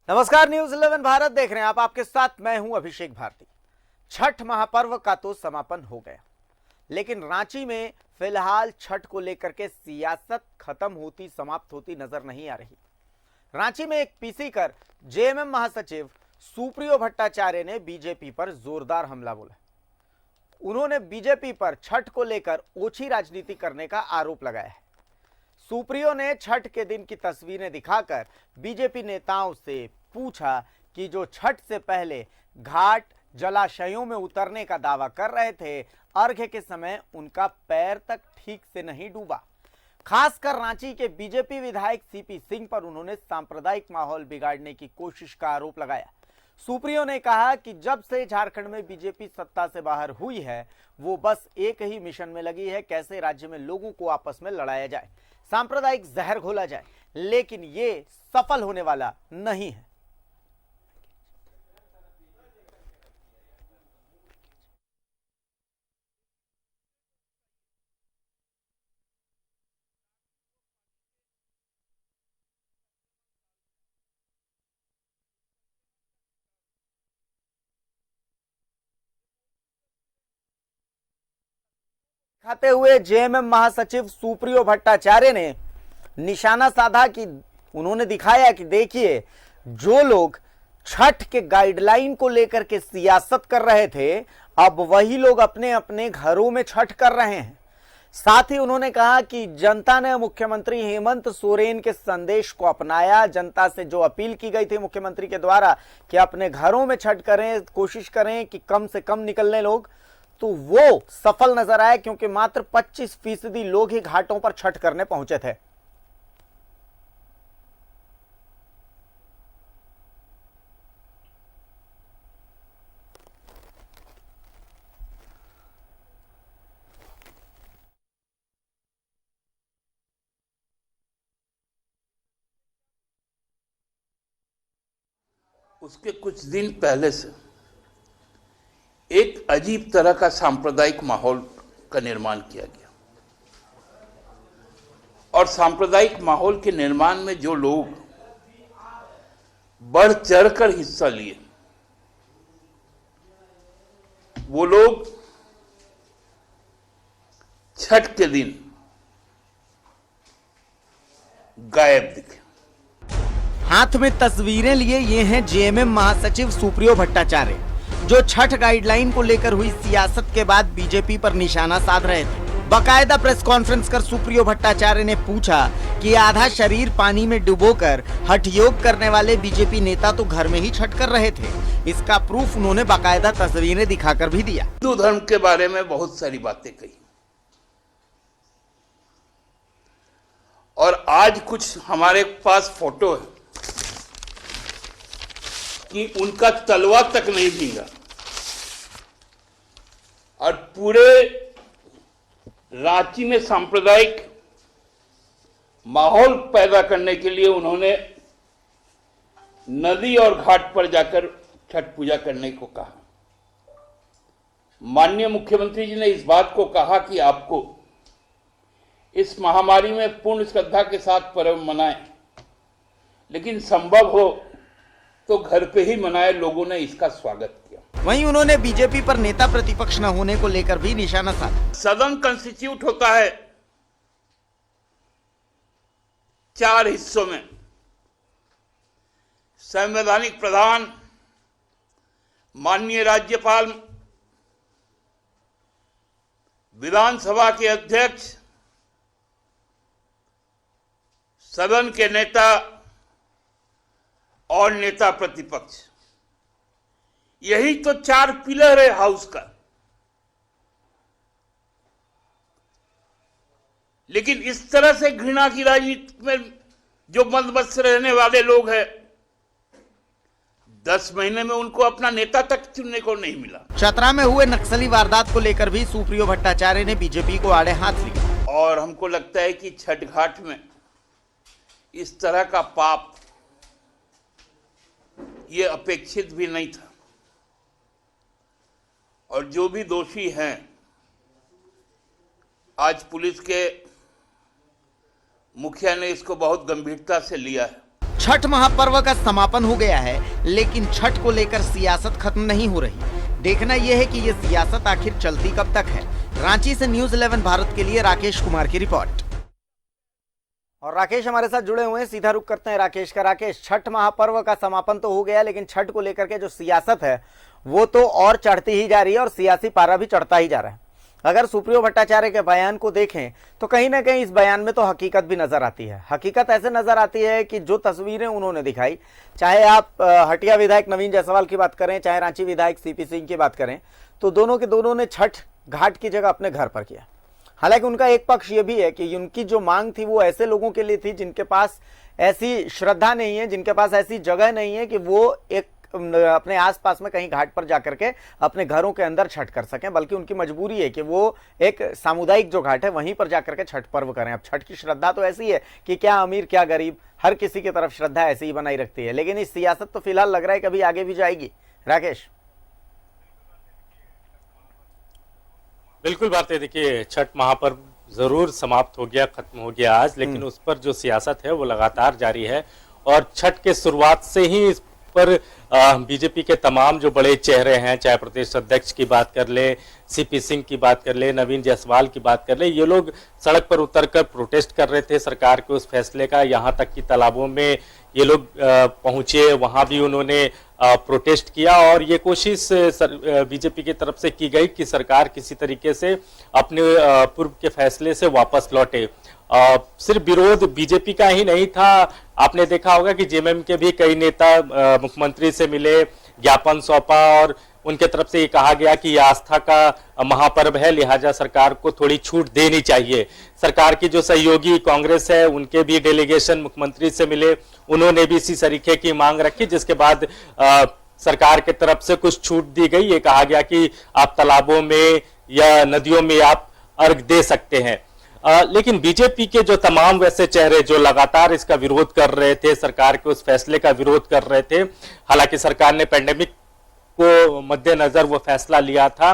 नमस्कार, न्यूज 11 भारत देख रहे हैं आप। आपके साथ मैं हूं अभिषेक भारती। छठ महापर्व का तो समापन हो गया, लेकिन रांची में फिलहाल छठ को लेकर के सियासत खत्म होती समाप्त होती नजर नहीं आ रही। रांची में एक पीसी कर जेएमएम महासचिव सुप्रियो भट्टाचार्य ने बीजेपी पर जोरदार हमला बोला। उन्होंने बीजेपी पर छठ को लेकर ओछी राजनीति करने का आरोप लगाया है। सुप्रियो ने छठ के दिन की तस्वीरें दिखाकर बीजेपी नेताओं से पूछा कि जो छठ से पहले घाट जलाशयों में उतरने का दावा कर रहे थे, अर्घ्य के समय उनका पैर तक ठीक से नहीं डूबा। खासकर रांची के बीजेपी विधायक सीपी सिंह पर उन्होंने सांप्रदायिक माहौल बिगाड़ने की कोशिश का आरोप लगाया। सुप्रियो ने कहा कि जब से झारखंड में बीजेपी सत्ता से बाहर हुई है, वो बस एक ही मिशन में लगी है, कैसे राज्य में लोगों को आपस में लड़ाया जाए, सांप्रदायिक जहर घोला जाए, लेकिन ये सफल होने वाला नहीं है। खाते हुए जेएमएम महासचिव सुप्रियो भट्टाचार्य ने निशाना साधा कि उन्होंने दिखाया कि देखिए, जो लोग छठ के गाइडलाइन को लेकर के सियासत कर रहे थे, अब वही लोग अपने अपने घरों में छठ कर रहे हैं। साथ ही उन्होंने कहा कि जनता ने मुख्यमंत्री हेमंत सोरेन के संदेश को अपनाया। जनता से जो अपील की गई थी मुख्यमंत्री के द्वारा कि अपने घरों में छठ करें, कोशिश करें कि कम से कम निकलने लोग, तो वो सफल नजर आए, क्योंकि मात्र 25% लोग ही घाटों पर छठ करने पहुंचे थे। उसके कुछ दिन पहले से एक अजीब तरह का सांप्रदायिक माहौल का निर्माण किया गया, और सांप्रदायिक माहौल के निर्माण में जो लोग बढ़ चढ़कर हिस्सा लिए, वो लोग छठ के दिन गायब दिखे। हाथ में तस्वीरें लिए ये हैं जेएमएम महासचिव सुप्रियो भट्टाचार्य, जो छठ गाइडलाइन को लेकर हुई सियासत के बाद बीजेपी पर निशाना साध रहे थे। बाकायदा प्रेस कॉन्फ्रेंस कर सुप्रियो भट्टाचार्य ने पूछा कि आधा शरीर पानी में डुबोकर हठ योग करने वाले बीजेपी नेता तो घर में ही छठ कर रहे थे। इसका प्रूफ उन्होंने बाकायदा तस्वीरें दिखाकर भी दिया। हिंदू धर्म के बारे में बहुत सारी बातें कही, और आज कुछ हमारे पास फोटो है कि उनका तलवा तक नहीं भींगा, और पूरे रांची में सांप्रदायिक माहौल पैदा करने के लिए उन्होंने नदी और घाट पर जाकर छठ पूजा करने को कहा। माननीय मुख्यमंत्री जी ने इस बात को कहा कि आपको इस महामारी में पूर्ण श्रद्धा के साथ पर्व मनाएं, लेकिन संभव हो तो घर पे ही मनाए। लोगों ने इसका स्वागत किया। वहीं उन्होंने बीजेपी पर नेता प्रतिपक्ष न होने को लेकर भी निशाना साधा। सदन कंस्टिट्यूट होता है 4 हिस्सों में। संवैधानिक प्रधान, माननीय राज्यपाल, विधानसभा के अध्यक्ष, सदन के नेता और नेता प्रतिपक्ष। यही तो 4 पिलर है हाउस का। लेकिन इस तरह से घृणा की राजनीति में जो मदमस्त रहने वाले लोग हैं, 10 महीने में उनको अपना नेता तक चुनने को नहीं मिला। चतरा में हुए नक्सली वारदात को लेकर भी सुप्रियो भट्टाचार्य ने बीजेपी को आड़े हाथ लिया। और हमको लगता है कि छठ घाट में इस तरह का पाप ये अपेक्षित भी नहीं था, और जो भी दोषी हैं, आज पुलिस के मुखिया ने इसको बहुत गंभीरता से लिया है। छठ महापर्व का समापन हो गया है, लेकिन छठ को लेकर सियासत खत्म नहीं हो रही। देखना यह है कि ये सियासत आखिर चलती कब तक है। रांची से न्यूज़ 11 भारत के लिए राकेश कुमार की रिपोर्ट। और राकेश हमारे साथ जुड़े हुए हैं, सीधा रुख करते हैं राकेश का। राकेश, छठ महापर्व का समापन तो हो गया, लेकिन छठ को लेकर के जो सियासत है वो तो और चढ़ती ही जा रही है और सियासी पारा भी चढ़ता ही जा रहा है। अगर सुप्रियो भट्टाचार्य के बयान को देखें तो कहीं ना कहीं इस बयान में तो हकीकत भी नजर आती है। हकीकत ऐसे नजर आती है कि जो तस्वीरें उन्होंने दिखाई, चाहे आप हटिया विधायक नवीन जायसवाल की बात करें, चाहे रांची विधायक सीपी सिंह की बात करें, तो दोनों के दोनों ने छठ घाट की जगह अपने घर पर किया। हालांकि उनका एक पक्ष ये भी है कि उनकी जो मांग थी वो ऐसे लोगों के लिए थी जिनके पास ऐसी श्रद्धा नहीं है, जिनके पास ऐसी जगह नहीं है कि वो एक अपने आसपास में कहीं घाट पर जाकर के अपने घरों के अंदर छठ कर सकें, बल्कि उनकी मजबूरी है कि वो एक सामुदायिक जो घाट है वहीं पर जाकर के छठ पर्व करें। अब छठ की श्रद्धा तो ऐसी है कि क्या अमीर क्या गरीब, हर किसी की तरफ श्रद्धा ऐसी ही बनाई रखती है, लेकिन इस सियासत तो फिलहाल लग रहा है कभी आगे भी जाएगी। राकेश, बिल्कुल बात है। देखिए, छठ महापर्व जरूर समाप्त हो गया, खत्म हो गया आज, लेकिन उस पर जो सियासत है वो लगातार जारी है। और छठ के शुरुआत से ही इस पर बीजेपी के तमाम जो बड़े चेहरे हैं, चाहे प्रदेश अध्यक्ष की बात कर ले, सीपी सिंह की बात कर ले, नवीन जायसवाल की बात कर ले, ये लोग सड़क पर उतरकर प्रोटेस्ट कर रहे थे सरकार के उस फैसले का। यहाँ तक कि तालाबों में ये लोग पहुंचे, वहां भी उन्होंने प्रोटेस्ट किया और ये कोशिश बीजेपी की तरफ से की गई कि सरकार किसी तरीके से अपने पूर्व के फैसले से वापस लौटे। सिर्फ विरोध बीजेपी का ही नहीं था, आपने देखा होगा कि जेएमएम के भी कई नेता मुख्यमंत्री से मिले, ज्ञापन सौंपा और उनके तरफ से ये कहा गया कि ये आस्था का महापर्व है, लिहाजा सरकार को थोड़ी छूट देनी चाहिए। सरकार की जो सहयोगी कांग्रेस है उनके भी डेलीगेशन मुख्यमंत्री से मिले, उन्होंने भी इसी तरीके की मांग रखी, जिसके बाद सरकार के तरफ से कुछ छूट दी गई। ये कहा गया कि आप तालाबों में या नदियों में आप अर्घ दे सकते हैं। लेकिन बीजेपी के जो तमाम वैसे चेहरे जो लगातार इसका विरोध कर रहे थे, सरकार के उस फैसले का विरोध कर रहे थे, हालांकि सरकार ने पैंडेमिक को मद्देनजर वो फैसला लिया था,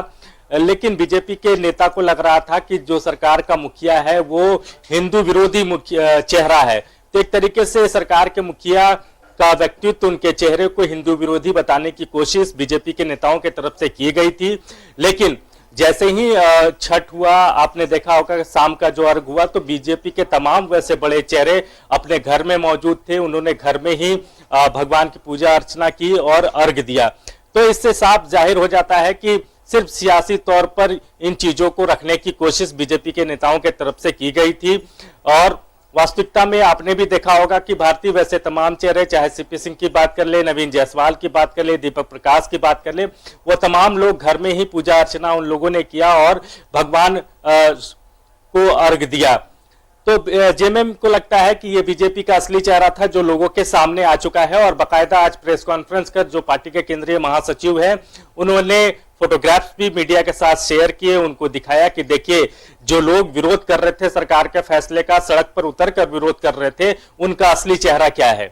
लेकिन बीजेपी के नेता को लग रहा था कि जो सरकार का मुखिया है वो हिंदू विरोधी चेहरा है। तो एक तरीके से सरकार के मुखिया का व्यक्तित्व, उनके चेहरे को हिंदू विरोधी बताने की कोशिश बीजेपी के नेताओं की तरफ से की गई थी। लेकिन जैसे ही छठ हुआ, आपने देखा होगा कि शाम का जो अर्घ हुआ, तो बीजेपी के तमाम वैसे बड़े चेहरे अपने घर में मौजूद थे, उन्होंने घर में ही भगवान की पूजा अर्चना की और अर्घ दिया। तो इससे साफ जाहिर हो जाता है कि सिर्फ सियासी तौर पर इन चीजों को रखने की कोशिश बीजेपी के नेताओं के तरफ से की गई थी। और वास्तविकता में आपने भी देखा होगा कि भारतीय वैसे तमाम चेहरे, चाहे सीपी सिंह की बात कर ले, नवीन जायसवाल की बात कर ले, दीपक प्रकाश की बात कर ले, वो तमाम लोग घर में ही पूजा अर्चना उन लोगों ने किया और भगवान को अर्घ दिया। तो जेएमएम को लगता है कि ये बीजेपी का असली चेहरा था जो लोगों के सामने आ चुका है। और बाकायदा आज प्रेस कॉन्फ्रेंस कर जो पार्टी के केंद्रीय महासचिव हैं, उन्होंने फोटोग्राफ्स भी मीडिया के साथ शेयर किए, उनको दिखाया कि देखिए जो लोग विरोध कर रहे थे सरकार के फैसले का, सड़क पर उतरकर विरोध कर रहे थे, उनका असली चेहरा क्या है।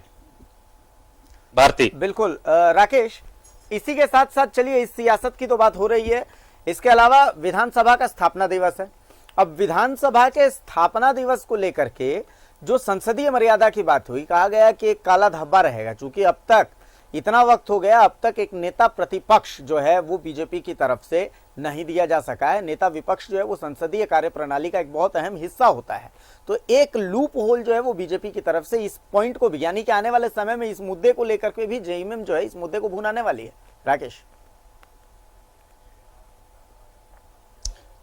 भारती, बिल्कुल राकेश, इसी के साथ साथ चलिए इस सियासत की तो बात हो रही है, इसके अलावा विधानसभा का स्थापना दिवस है। अब विधानसभा के स्थापना दिवस को लेकर के जो संसदीय मर्यादा की बात हुई, कहा गया कि एक काला धब्बा रहेगा, क्योंकि अब तक इतना वक्त हो गया, अब तक एक नेता प्रतिपक्ष जो है वो बीजेपी की तरफ से नहीं दिया जा सका है। नेता विपक्ष जो है वो संसदीय कार्यप्रणाली का एक बहुत अहम हिस्सा होता है। तो एक लूप होल जो है वो बीजेपी की तरफ से इस पॉइंट को भी, यानी कि आने वाले समय में इस मुद्दे को लेकर के भी जेएमएम जो है इस मुद्दे को भुनाने वाली है। राकेश,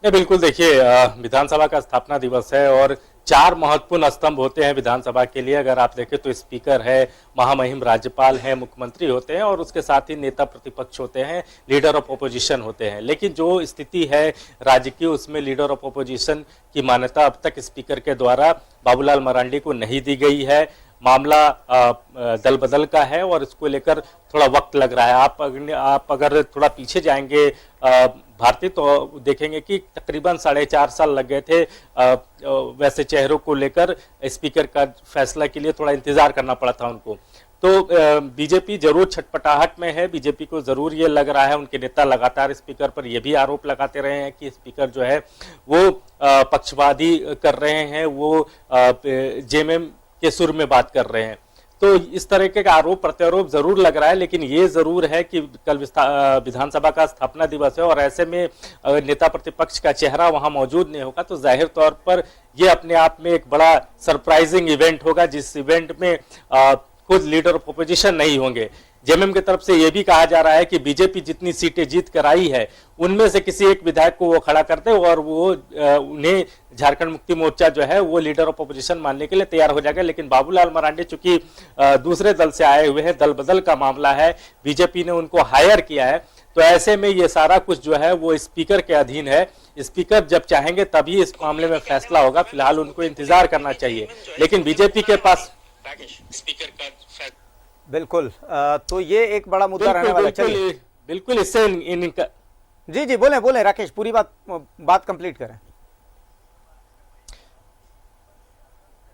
बिल्कुल, देखिए विधानसभा का स्थापना दिवस है और 4 महत्वपूर्ण स्तंभ होते हैं विधानसभा के लिए। अगर आप देखें तो स्पीकर है, महामहिम राज्यपाल है, मुख्यमंत्री होते हैं और उसके साथ ही नेता प्रतिपक्ष होते हैं, लीडर ऑफ ओपोजिशन होते हैं। लेकिन जो स्थिति है राज्य की, उसमें लीडर ऑफ ओपोजिशन की मान्यता अब तक स्पीकर के द्वारा बाबूलाल मरांडी को नहीं दी गई है। मामला दल बदल का है और इसको लेकर थोड़ा वक्त लग रहा है। आप अगर थोड़ा पीछे जाएंगे भारतीय, तो देखेंगे कि तकरीबन 4.5 साल लग गए थे वैसे चेहरों को लेकर स्पीकर का फैसला के लिए थोड़ा इंतजार करना पड़ा था उनको। तो बीजेपी जरूर छटपटाहट में है, बीजेपी को जरूर ये लग रहा है, उनके नेता लगातार स्पीकर पर ये भी आरोप लगाते रहे हैं कि स्पीकर जो है वो पक्षवादी कर रहे हैं, वो जेएमएम के सुर में बात कर रहे हैं। तो इस तरीके का आरोप प्रत्यारोप जरूर लग रहा है, लेकिन ये जरूर है कि कल विधानसभा का स्थापना दिवस है और ऐसे में अगर नेता प्रतिपक्ष का चेहरा वहां मौजूद नहीं होगा तो जाहिर तौर पर ये अपने आप में एक बड़ा सरप्राइजिंग इवेंट होगा, जिस इवेंट में खुद लीडर ऑफ अपोजिशन नहीं होंगे। जेएमएम की तरफ से यह भी कहा जा रहा है कि बीजेपी जितनी सीटें जीत कर आई है उनमें से किसी एक विधायक को वो खड़ा करते और वो उन्हें झारखंड मुक्ति मोर्चा जो है वो लीडर ऑफ अपोजिशन मानने के लिए तैयार हो जाएगा। लेकिन बाबूलाल मरांडी चूंकि दूसरे दल से आए हुए हैं, दल बदल का मामला है, बीजेपी ने उनको हायर किया है, तो ऐसे में ये सारा कुछ जो है वो स्पीकर के अधीन है। स्पीकर जब चाहेंगे तभी इस मामले में फैसला होगा, फिलहाल उनको इंतजार करना चाहिए। लेकिन बीजेपी के पास स्पीकर का बिल्कुल तो ये एक बड़ा मुद्दा रहने वाला है। बिल्कुल इससे इनका जी बोले बोले राकेश, पूरी बात कंप्लीट करें।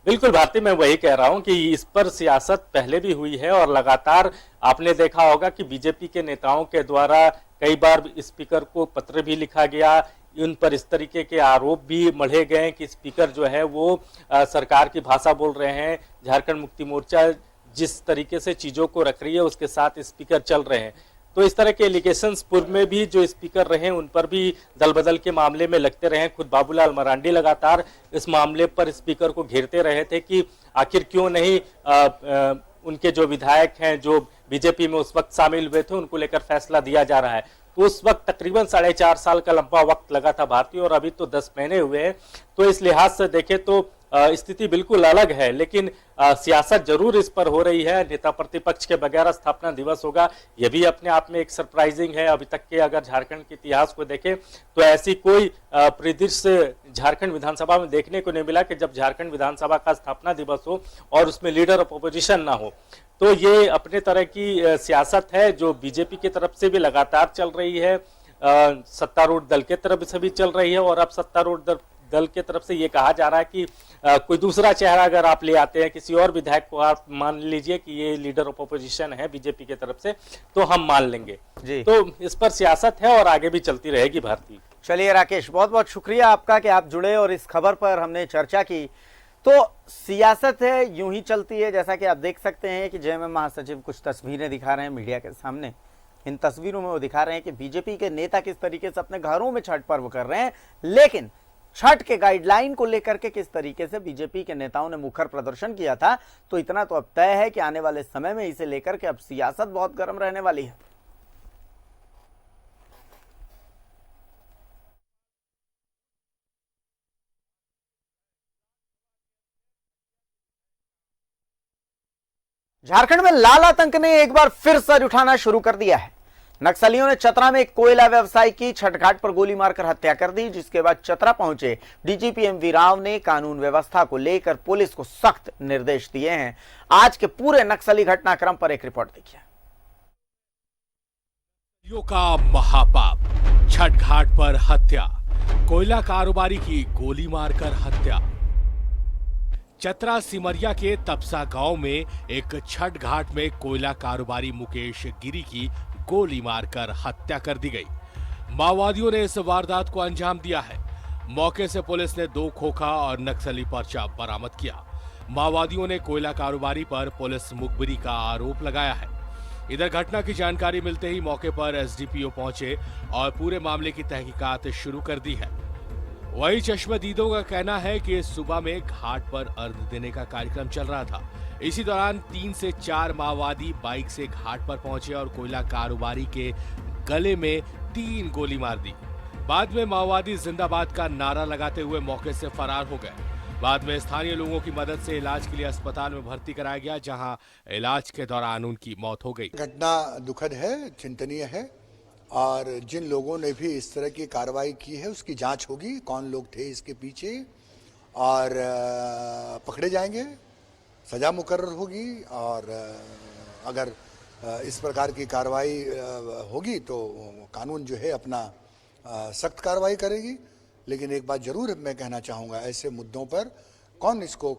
बिल्कुल भारती, मैं वही कह रहा हूं कि इस पर सियासत पहले भी हुई है और लगातार आपने देखा होगा कि बीजेपी के नेताओं के द्वारा कई बार स्पीकर को पत्र भी लिखा गया, उन पर इस तरीके के आरोप भी मढ़े गए कि स्पीकर जो है वो सरकार की भाषा बोल रहे हैं, झारखंड मुक्ति मोर्चा जिस तरीके से चीजों को रख रही है उसके साथ स्पीकर चल रहे हैं। तो इस तरह के एलिगेशंस पूर्व में भी जो स्पीकर रहे उन पर भी दल बदल के मामले में लगते रहे। खुद बाबूलाल मरांडी लगातार इस मामले पर स्पीकर को घेरते रहे थे कि आखिर क्यों नहीं उनके जो विधायक हैं जो बीजेपी में उस वक्त शामिल हुए थे उनको लेकर फैसला दिया जा रहा है। तो उस वक्त तकरीबन 4.5 साल का लंबा वक्त लगा था भारतीय, और अभी तो 10 महीने हुए हैं। तो इस लिहाज से देखें तो स्थिति बिल्कुल अलग है, लेकिन सियासत जरूर इस पर हो रही है। नेता प्रतिपक्ष के बगैर स्थापना दिवस होगा, यह भी अपने आप में एक सरप्राइजिंग है। अभी तक के अगर झारखंड के इतिहास को देखें तो ऐसी कोई परिदृश्य झारखंड विधानसभा में देखने को नहीं मिला कि जब झारखंड विधानसभा का स्थापना दिवस हो और उसमें लीडर ऑफ अपोजिशन ना हो। तो ये अपने तरह की सियासत है जो बीजेपी की तरफ से भी लगातार चल रही है, सत्तारूढ़ दल के तरफ से भी चल रही है, और अब सत्तारूढ़ दल के तरफ से ये कहा जा रहा है कि कोई दूसरा चेहरा अगर आप ले आते हैं, किसी और विधायक को आप मान लीजिए कि ये लीडर ऑफ अपोजिशन है बीजेपी की तरफ से, तो हम मान लेंगे जी। तो इस पर सियासत है और आगे भी चलती रहेगी भारती। चलिए राकेश, बहुत बहुत शुक्रिया आपका कि आप जुड़े और इस खबर पर हमने चर्चा की। तो सियासत है, यूं ही चलती है। जैसा कि आप देख सकते हैं कि जेएमएम महासचिव कुछ तस्वीरें दिखा रहे हैं मीडिया के सामने। इन तस्वीरों में वो दिखा रहे हैं कि बीजेपी के नेता किस तरीके से अपने घरों में छठ पर्व कर रहे हैं, लेकिन छठ के गाइडलाइन को लेकर के किस तरीके से बीजेपी के नेताओं ने मुखर प्रदर्शन किया था। तो इतना तो अब तय है कि आने वाले समय में इसे लेकर के अब सियासत बहुत गर्म रहने वाली है। झारखंड में लाल आतंक ने एक बार फिर सर उठाना शुरू कर दिया है। नक्सलियों ने चतरा में एक कोयला व्यवसायी की छठ घाट पर गोली मारकर हत्या कर दी, जिसके बाद चतरा पहुंचे डीजीपी एमवी राव ने कानून व्यवस्था को लेकर पुलिस को सख्त निर्देश दिए हैं। आज के पूरे नक्सली घटनाक्रम पर एक रिपोर्ट देखिए। का महापाप, छठ घाट पर हत्या, कोयला कारोबारी की गोली मारकर हत्या। चतरा सिमरिया के तपसा गांव में एक छठ घाट में कोयला कारोबारी मुकेश गिरी की गोली मारकर हत्या कर दी गई। माओवादियों ने इस वारदात को अंजाम दिया है। मौके से पुलिस ने 2 खोखा और नक्सली पर्चा बरामद किया। माओवादियों ने कोयला कारोबारी पर पुलिस मुखबिरी का आरोप लगाया है। इधर घटना की जानकारी मिलते ही मौके पर एसडीपीओ पहुंचे और पूरे मामले की तहकीकात शुरू कर दी है। वही चश्मदीदों का कहना है कि सुबह में घाट पर अर्घ देने का कार्यक्रम चल रहा था। इसी दौरान 3 से 4 माओवादी बाइक से घाट पर पहुंचे और कोयला कारोबारी के गले में 3 गोली मार दी। बाद में माओवादी जिंदाबाद का नारा लगाते हुए मौके से फरार हो गए। बाद में स्थानीय लोगों की मदद से इलाज के लिए अस्पताल में भर्ती कराया गया, जहां इलाज के दौरान उनकी मौत हो गई। घटना दुखद है, चिंतनीय है, और जिन लोगों ने भी इस तरह की कार्रवाई की है उसकी जांच होगी, कौन लोग थे इसके पीछे, और पकड़े जाएंगे, सजा मुकर्रर होगी। और अगर इस प्रकार की कार्रवाई होगी तो कानून जो है अपना सख्त कार्रवाई करेगी। लेकिन एक बात जरूर मैं कहना चाहूँगा, ऐसे मुद्दों पर कौन इसको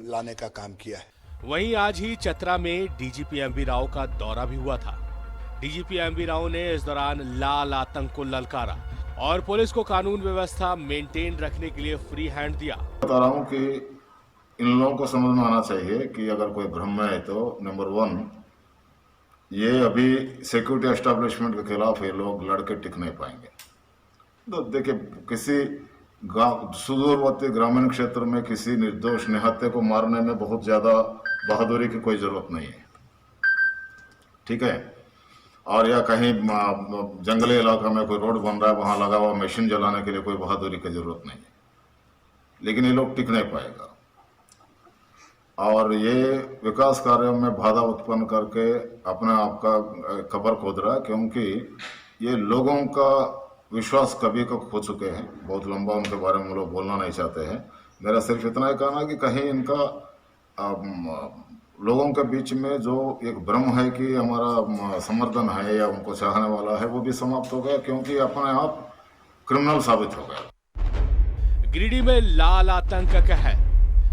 लाने का काम किया है। वहीं आज ही चतरा में डीजीपी एमवी राव का दौरा भी हुआ था। डीजीपी एमवी राव ने इस दौरान लाल आतंक को ललकारा और पुलिस को कानून व्यवस्था मेंटेन रखने के लिए फ्री हैंड दिया। बता रहा हूं कि इन लोगों को समझ में आना चाहिए कि अगर कोई भ्रम में है तो नंबर 1, ये अभी सिक्योरिटी एस्टेब्लिशमेंट के खिलाफ ये लोग लड़के टिक नहीं पाएंगे। तो देखिए, किसी गांव सुदूरवर्ती ग्रामीण क्षेत्र में किसी निर्दोष निहत्थे को मारने में बहुत ज्यादा बहादुरी की कोई जरूरत नहीं है, ठीक है। और या कहीं जंगली इलाका में कोई रोड बन रहा है, वहां लगा हुआ मशीन जलाने के लिए कोई बहादुरी की जरूरत नहीं है, लेकिन ये लोग टिक नहीं पाएगा। और ये विकास कार्यों में बाधा उत्पन्न करके अपने आप का कब्र खोद रहा है, क्योंकि ये लोगों का विश्वास कभी को खो चुके हैं। बहुत लंबा उनके बारे में लोग बोलना नहीं चाहते हैं। मेरा सिर्फ इतना ही कहना है कि कहीं इनका लोगों के बीच में जो एक भ्रम है कि हमारा समर्थन है या उनको चाहने वाला है, वो भी समाप्त हो गया, क्योंकि अपने आप क्रिमिनल साबित हो गया। गिरिडीह में लाल आतंक का कहर।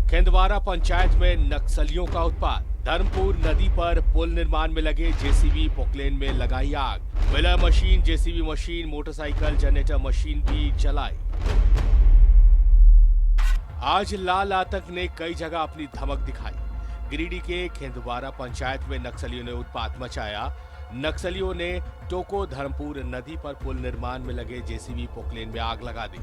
खेंदवारा पंचायत में नक्सलियों का उत्पात। धर्मपुर नदी पर पुल निर्माण में लगे जेसीबी पोकलेन में लगाई आग। वेलर machine, JCB machine, motorcycle, generator machine भी जलाई। आज लाल आतंक ने कई जगह अपनी धमक दिखाई। गिरिडीह के खेंदवारा पंचायत में नक्सलियों ने उत्पात मचाया। नक्सलियों ने टोको धर्मपुर नदी पर पुल निर्माण में लगे जेसीबी पोकलेन में आग लगा दी।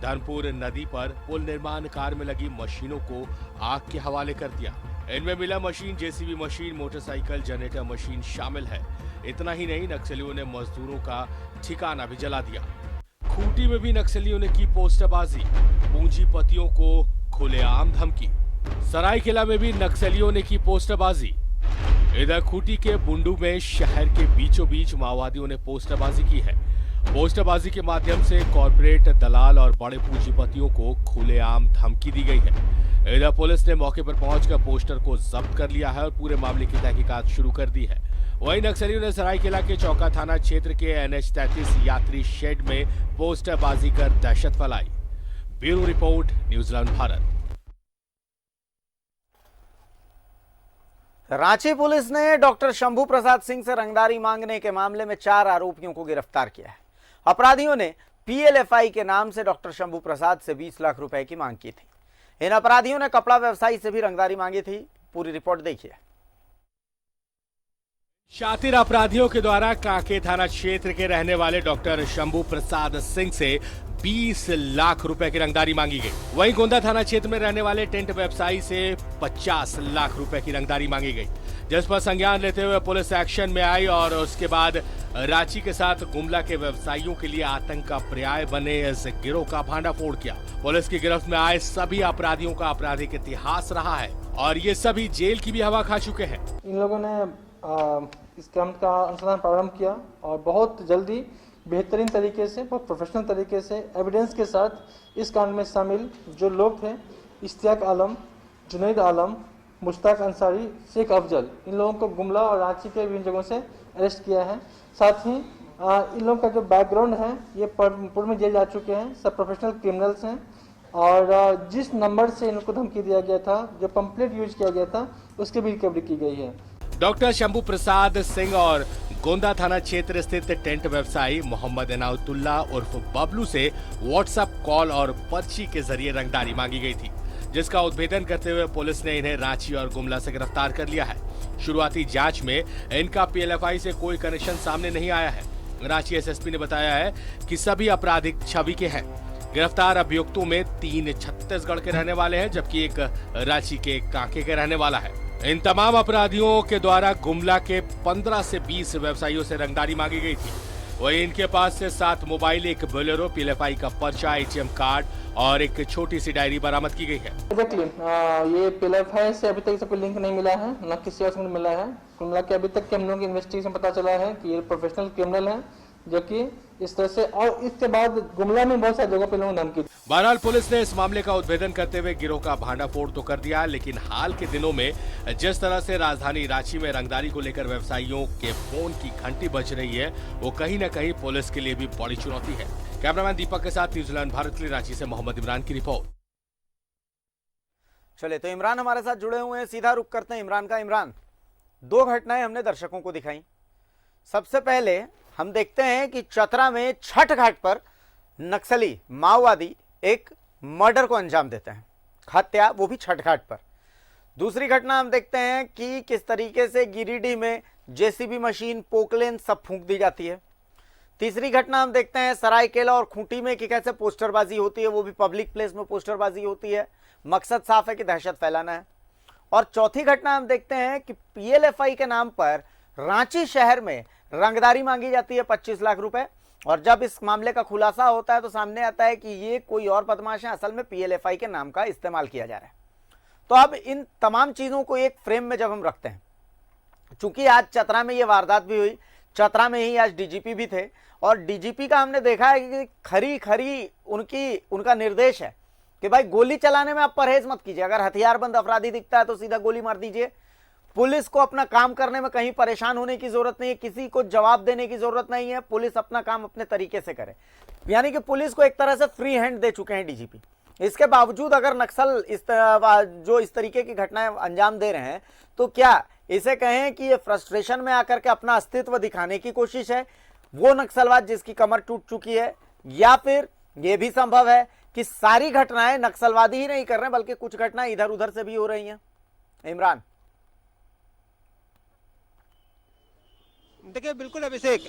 धर्मपुर नदी पर पुल निर्माण कार्य में लगी मशीनों को आग के हवाले कर दिया। इनमें मिला machine, JCB machine, motorcycle, generator machine शामिल है। इतना ही नहीं, नक्सलियों ने मजदूरों का ठिकाना भी जला दिया। खूंटी में भी नक्सलियों ने की पोस्टरबाजी, पूंजीपतियों को खुलेआम धमकी। सरायकेला में भी नक्सलियों ने की पोस्टरबाजी। इधर खूंटी के बुंडू में शहर के बीचों बीच माओवादियों ने पोस्टरबाजी की है। पोस्टरबाजी के माध्यम से कॉर्पोरेट दलाल और बड़े पूंजीपतियों को खुलेआम धमकी दी गई है। इधर पुलिस ने मौके पर पहुंचकर पोस्टर को जब्त कर लिया है और पूरे मामले की तहकीकात शुरू कर दी है। वहीं नक्सलियों ने सरायकेला के चौका थाना क्षेत्र के NH-33 यात्री शेड में पोस्टरबाजी कर दहशत फैलाई। Bureau report, New Zealand Bharat. Ranchi police ने डॉक्टर शंभू प्रसाद सिंह से रंगदारी मांगने के मामले में 4 आरोपियों को गिरफ्तार किया है। अपराधियों ने PLFI के नाम से डॉक्टर शंभू प्रसाद से 20 लाख रुपए की मांग की थी। इन अपराधियों ने कपड़ा व्यवसायी से भी रंगदारी मांगी थी। पूरी रिपोर्ट देखिए। शातिर अपराधियों के द्वारा कांके थाना क्षेत्र के रहने वाले डॉक्टर शंभू प्रसाद सिंह से 20 लाख रुपए की रंगदारी मांगी गई। वहीं गोंदा थाना क्षेत्र में रहने वाले टेंट व्यवसायी से 50 लाख रुपए की रंगदारी मांगी गई, जिस पर संज्ञान लेते हुए पुलिस एक्शन में आई और उसके बाद रांची के साथ गुमला के व्यवसायियों के लिए आतंक का पर्याय बने इस गिरोह का भांडाफोड़ किया। पुलिस की गिरफ्त में आए सभी अपराधियों का आपराधिक इतिहास रहा है और ये सभी जेल की भी हवा खा चुके हैं। इन लोगों ने इस काम का अनुसंधान प्रारंभ किया और बहुत जल्दी बेहतरीन तरीके से, बहुत प्रोफेशनल तरीके से, एविडेंस के साथ इस कांड में शामिल जो लोग थे, इश्तियाक आलम, जुनैद आलम, मुश्ताक अंसारी, शेख अफजल, इन लोगों को गुमला और रांची के विभिन्न जगहों से अरेस्ट किया है। साथ ही इन लोगों का जो बैकग्राउंड है, ये पूर्व में जेल जा चुके हैं, सब प्रोफेशनल क्रिमिनल्स हैं और जिस नंबर से इनको धमकी दिया गया था, जो पंपलेट यूज किया गया था, उसकी भी रिकवरी की गई है। डॉक्टर शंभू प्रसाद सिंह और गोंदा थाना क्षेत्र स्थित टेंट व्यवसायी मोहम्मद इनाउतुल्ला उर्फ बबलू से व्हाट्सएप कॉल और पर्ची के जरिए रंगदारी मांगी गई थी, जिसका उद्भेदन करते हुए पुलिस ने इन्हें रांची और गुमला से गिरफ्तार कर लिया है। शुरुआती जांच में इनका PLFI से कोई कनेक्शन सामने नहीं आया है। रांची SSP ने बताया है कि सभी आपराधिक छवि के हैं। गिरफ्तार अभियुक्तों में 3 छत्तीसगढ़ के रहने वाले हैं, जबकि एक रांची के कांके के रहने वाला है। इन तमाम अपराधियों के द्वारा गुमला के 15 से 20 व्यवसायियों से रंगदारी मांगी गई थी। वहीं इनके पास से 7 मोबाइल, एक बोलेरो, PLFI का पर्चा, ATM कार्ड और एक छोटी सी डायरी बरामद की गई है। एग्जैक्टली ये PLFI से अभी तक से कोई लिंक नहीं मिला है, न किसी और से मिला है। कुल मिला के अभी तक के हम लोगों की इन्वेस्टिगेशन पता चला है कि ये प्रोफेशनल क्रिमिनल है, जो कि इस तरह से, और इसके बाद गुमला में बहुत सारी जगह पे लोगों ने धमकी। बहरहाल पुलिस ने इस मामले का उद्भेदन करते हुए गिरोह का भांडाफोड़ तो कर दिया, लेकिन हाल के दिनों में जिस तरह से राजधानी रांची में रंगदारी को लेकर व्यवसायियों के फोन की घंटी बज रही है, वो कहीं न कहीं पुलिस के लिए भी बड़ी चुनौती है। कैमरामैन दीपक के साथ न्यूजीलैंड भारत के लिए रांची से मोहम्मद इमरान की रिपोर्ट। चले तो इमरान हमारे साथ जुड़े हुए हैं, सीधा रुख करते हैं इमरान का। इमरान, 2 घटनाएं हमने दर्शकों को दिखाई। सबसे पहले हम देखते हैं कि चतरा में छठ घाट पर नक्सली माओवादी एक मर्डर को अंजाम देते हैं हत्या, वो भी छठ घाट पर। दूसरी घटना हम देखते हैं कि किस तरीके से गिरिडीह में जेसीबी मशीन, पोकलेन सब फूंक दी जाती है। तीसरी घटना हम देखते हैं सरायकेला और खूंटी में कि कैसे पोस्टरबाजी होती है, वो भी पब्लिक प्लेस में पोस्टरबाजी होती है, मकसद साफ है कि दहशत फैलाना है। और चौथी घटना हम देखते हैं कि पीएलएफआई के नाम पर रांची शहर में रंगदारी मांगी जाती है 25 लाख रुपए, और जब इस मामले का खुलासा होता है तो सामने आता है कि ये कोई और बदमाश है, असल में पीएलएफआई के नाम का इस्तेमाल किया जा रहा है। तो अब इन तमाम चीजों को एक फ्रेम में जब हम रखते हैं, चूंकि आज चतरा में ये वारदात भी हुई, चतरा में ही आज डीजीपी भी थे, और डीजीपी का हमने देखा है कि खरी उनका निर्देश है कि भाई गोली चलाने में आप परहेज मत कीजिए, अगर हथियारबंद अपराधी दिखता है तो सीधा गोली मार दीजिए। पुलिस को अपना काम करने में कहीं परेशान होने की जरूरत नहीं है, किसी को जवाब देने की जरूरत नहीं है, पुलिस अपना काम अपने तरीके से करे। यानी कि पुलिस को एक तरह से फ्री हैंड दे चुके हैं डीजीपी। इसके बावजूद अगर नक्सल इस तरीके की घटनाएं अंजाम दे रहे हैं तो क्या इसे कहें कि ये फ्रस्ट्रेशन में आकर के अपना अस्तित्व दिखाने की कोशिश है, वो नक्सलवाद जिसकी कमर टूट चुकी है, या फिर यह भी संभव है कि सारी घटनाएं नक्सलवादी ही नहीं कर रहे बल्कि कुछ घटनाएं इधर उधर से भी हो रही हैं? इमरान। देखिए बिल्कुल अभिषेक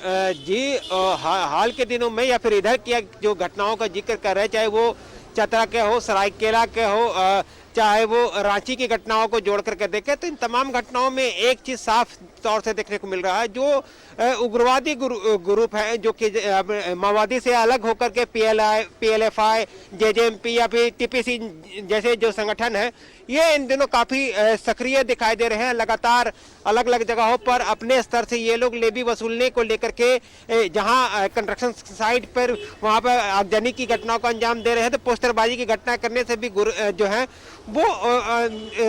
जी, हाल के दिनों में या फिर इधर की जो घटनाओं का जिक्र कर रहे हैं, चाहे वो चतरा के हो, सरायकेला के हो, चाहे वो रांची की घटनाओं को जोड़ करके देखें, तो इन तमाम घटनाओं में एक चीज साफ तौर से देखने को मिल रहा है, जो उग्रवादी ग्रुप है, जो कि माओवादी से अलग होकर के पीएलएफआई, जेजेएमपी या फिर टीपीसी जैसे जो संगठन है, ये इन दिनों काफी सक्रिय दिखाई दे रहे हैं। लगातार अलग अलग जगहों पर अपने स्तर से ये लोग लेवी वसूलने को लेकर के जहां कंस्ट्रक्शन साइट पर वहां पर आगजनी की घटनाओं को अंजाम दे रहे हैं, तो पोस्टरबाजी की घटना करने से भी जो है वो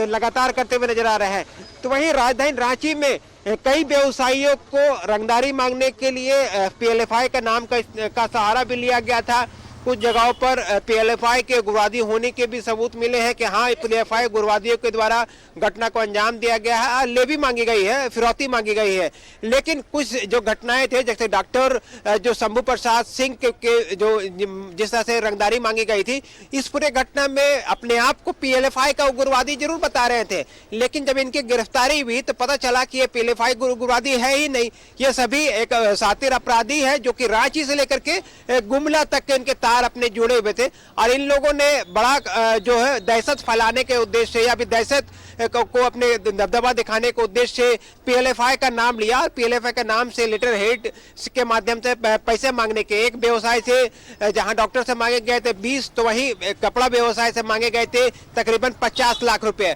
लगातार करते हुए नजर आ रहे हैं। तो वहीं राजधानी रांची में कई व्यवसायियों को रंगदारी मांगने के लिए पीएलएफआई का नाम का सहारा भी लिया गया था। कुछ जगहों पर पीएलएफआई के उग्रवादी होने के भी सबूत मिले हैं कि हाँ, पीएलएफआई उग्रवादियों के द्वारा घटना को अंजाम दिया गया है, लेवी मांगी गई है, फिरौती मांगी गई है। लेकिन कुछ जो घटनाएं थे, जैसे डॉक्टर जो शंभू प्रसाद सिंह के जो जिस तरह से रंगदारी मांगी गई थी, इस पूरे घटना में अपने आप को पीएलएफआई का उग्रवादी जरूर बता रहे थे, लेकिन जब इनकी गिरफ्तारी हुई तो पता चला कि ये पीएलएफआई उग्रवादी है ही नहीं, ये सभी एक शातिर अपराधी है जो कि रांची से लेकर के गुमला तक के इनके अपने जुड़े हुए थे। और इन लोगों ने बड़ा जो है दहशत फैलाने के उद्देश्य से या फिर दहशत को अपने दबदबा दिखाने के उद्देश्य से पीएलएफआई का नाम लिया, और पीएलएफआई का नाम से लेटर हेड के माध्यम से पैसे मांगने के, एक व्यवसाय से जहां डॉक्टर से मांगे गए थे 20, तो वहीं कपड़ा व्यवसाय से मांगे गए थे तकरीबन 50 लाख रुपए।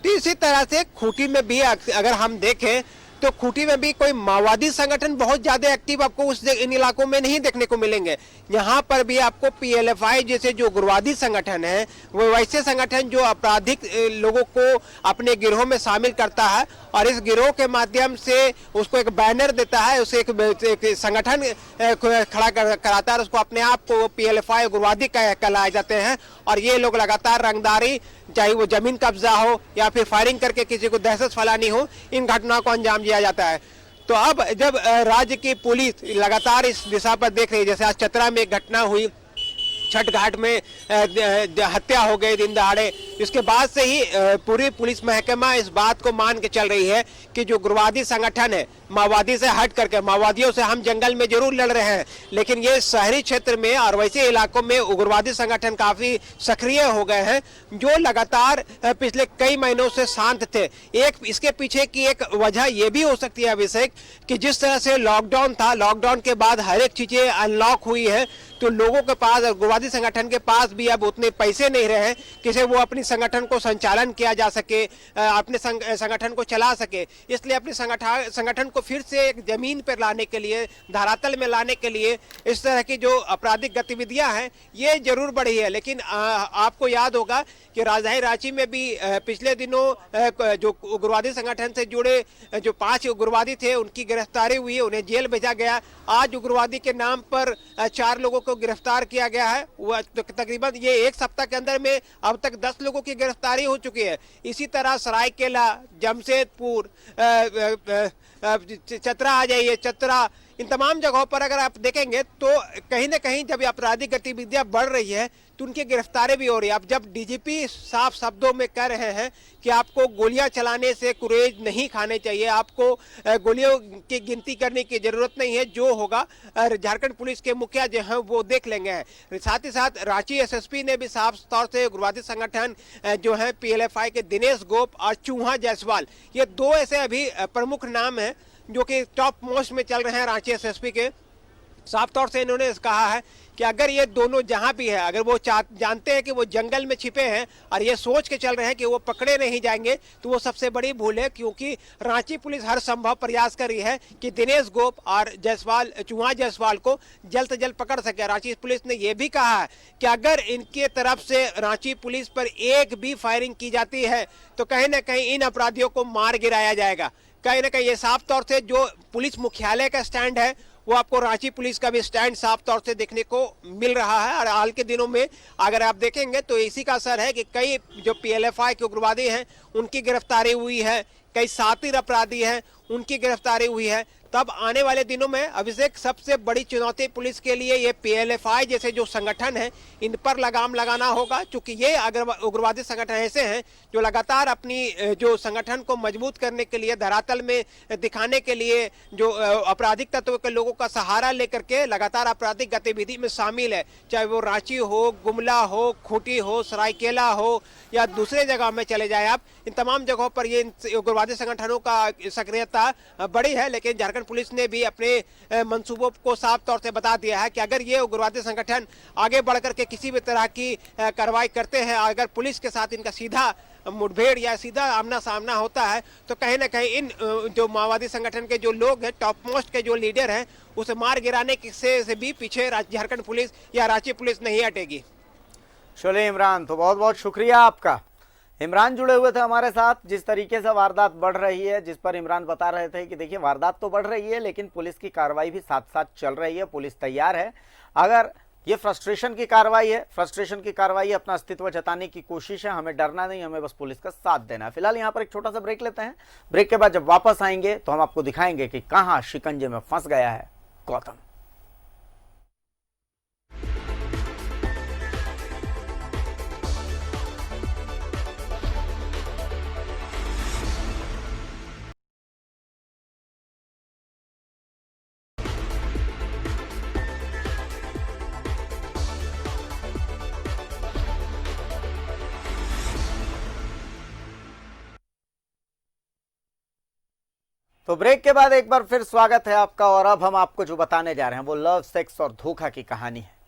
तो इसी तरह से खूंटी में भी अगर हम देखें तो खूंटी में भी कोई माओवादी संगठन बहुत ज्यादा एक्टिव आपको इन इलाकों में नहीं देखने को मिलेंगे। यहाँ पर भी आपको पीएलएफआई जैसे जो उग्रवादी संगठन है, वो वैसे संगठन जो आपराधिक लोगों को अपने गिरोह में शामिल करता है और इस गिरोह के माध्यम से उसको एक बैनर देता है, उसे एक संगठन खड़ा कराता है, उसको अपने आप को पीएलएफआई उग्रवादी कहलाए जाते हैं। और ये लोग लगातार रंगदारी, चाहे वो जमीन कब्जा हो या फिर फायरिंग करके किसी को दहशत फैलानी हो, इन घटनाओं को अंजाम दिया जाता है। तो अब जब राज्य की पुलिस लगातार इस दिशा पर देख रही है, जैसे आज चतरा में एक घटना हुई, छठ घाट में हत्या हो गई दिन दहाड़े, इसके बाद से ही पूरी पुलिस महकमा इस बात को मान के चल रही है कि जो उग्रवादी संगठन है, माओवादी से हट करके, माओवादियों से हम जंगल में जरूर लड़ रहे हैं, लेकिन ये शहरी क्षेत्र में और वैसे इलाकों में उग्रवादी संगठन काफी सक्रिय हो गए हैं, जो लगातार पिछले कई महीनों से शांत थे। इसके पीछे की एक वजह यह भी हो सकती है अभिषेक, कि जिस तरह से लॉकडाउन था, लॉकडाउन के बाद हर एक चीजें अनलॉक हुई है, तो लोगों के पास, उग्रवादी संगठन के पास भी अब उतने पैसे नहीं रहे कि वो अपनी संगठन को संचालन किया जा सके, अपने संगठन को चला सके। इसलिए अपने संगठन को फिर से एक जमीन पर लाने के लिए, धरातल में लाने के लिए इस तरह की जो आपराधिक गतिविधियां हैं ये जरूर बढ़ी है। लेकिन आपको याद होगा कि राजधानी रांची में भी पिछले दिनों जो उग्रवादी संगठन से जुड़े जो 5 उग्रवादी थे, उनकी गिरफ्तारी हुई है, उन्हें जेल भेजा गया। आज उग्रवादी के नाम पर 4 लोगों को गिरफ्तार किया गया है। तकरीबन ये एक सप्ताह के अंदर में अब तक 10 लोगों की गिरफ्तारी हो चुकी है। इसी तरह सरायकेला, जमशेदपुर, चतरा आ जाइए, चतरा, इन तमाम जगहों पर अगर आप देखेंगे तो कहीं ना कहीं जब आपराधिक गतिविधियां बढ़ रही है तो उनकी गिरफ्तारी भी हो रही है। अब जब डीजीपी साफ शब्दों में कह रहे हैं कि आपको गोलियां चलाने से कुरेज नहीं खाने चाहिए, आपको गोलियों की गिनती करने की जरूरत नहीं है, जो होगा झारखंड पुलिस के मुखिया जो हैं वो देख लेंगे। साथ ही साथ रांची एसएसपी ने भी साफ तौर से उग्रवादी संगठन जो है पीएलएफआई के दिनेश गोप और चूहा जायसवाल, ये दो ऐसे अभी प्रमुख नाम हैं जो कि टॉप मोस्ट में चल रहे हैं रांची एसएसपी के। साफ तौर से इन्होंने कहा है कि अगर ये दोनों जहां भी है, अगर वो जानते हैं कि वो जंगल में छिपे हैं और ये सोच के चल रहे हैं कि वो पकड़े नहीं जाएंगे, तो वो सबसे बड़ी भूल है, क्योंकि रांची पुलिस हर संभव प्रयास कर रही है कि दिनेश गोप और जायसवाल, चूहा जायसवाल को जल्द से जल्द पकड़ सके। रांची पुलिस ने यह भी कहा है कि अगर इनके तरफ से रांची पुलिस पर एक भी फायरिंग की जाती है तो कहीं ना कहीं इन अपराधियों को मार गिराया जाएगा। कहीं ना कहीं ये साफ तौर से जो पुलिस मुख्यालय का स्टैंड है वो आपको रांची पुलिस का भी स्टैंड साफ तौर से देखने को मिल रहा है। और हाल के दिनों में अगर आप देखेंगे तो इसी का असर है कि कई जो पीएलएफआई के उग्रवादी हैं उनकी गिरफ्तारी हुई है, कई शातिर अपराधी हैं उनकी गिरफ्तारी हुई है। तब आने वाले दिनों में अभिषेक सबसे बड़ी चुनौती पुलिस के लिए ये पीएलएफआई जैसे जो संगठन है इन पर लगाम लगाना होगा, क्योंकि ये अगर उग्रवादी संगठन ऐसे हैं जो लगातार अपनी जो संगठन को मजबूत करने के लिए, धरातल में दिखाने के लिए जो आपराधिक तत्व के लोगों का सहारा लेकर के लगातार आपराधिक गतिविधि में शामिल है, चाहे वो रांची हो, गुमला हो, खूंटी हो, सरायकेला हो या दूसरे जगह में चले जाए आप, इन तमाम जगहों पर ये उग्रवादी संगठनों का सक्रियता बड़ी है। लेकिन झारखंड पुलिस ने भी अपने मंसूबों को साफ तौर से बता दिया है कि अगर ये उग्रवादी संगठन आगे बढ़कर के किसी भी तरह की कार्रवाई करते हैं, अगर पुलिस के साथ इनका सीधा मुठभेड़ या सीधा आमना सामना होता है, तो कहीं ना कहीं इन जो माओवादी संगठन के जो लोग हैं, टॉप मोस्ट के जो लीडर हैं, उसे मार गिराने से भी पीछे झारखंड पुलिस या रांची पुलिस नहीं हटेगी। चलिए इमरान, तो बहुत बहुत शुक्रिया आपका। इमरान जुड़े हुए थे हमारे साथ। जिस तरीके से वारदात बढ़ रही है, जिस पर इमरान बता रहे थे कि देखिए वारदात तो बढ़ रही है लेकिन पुलिस की कार्रवाई भी साथ साथ चल रही है, पुलिस तैयार है। अगर ये फ्रस्ट्रेशन की कार्रवाई है, फ्रस्ट्रेशन की कार्रवाई अपना अस्तित्व जताने की कोशिश है, हमें डरना नहीं, हमें बस पुलिस का साथ देना है। फिलहाल यहाँ पर एक छोटा सा ब्रेक लेते हैं। ब्रेक के बाद जब वापस आएंगे तो हम आपको दिखाएंगे कि कहाँ शिकंजे में फंस गया है गौतम। तो ब्रेक के बाद एक बार फिर स्वागत है आपका। और अब हम आपको जो बताने जा रहे हैं वो लव, सेक्स और धोखा की कहानी है।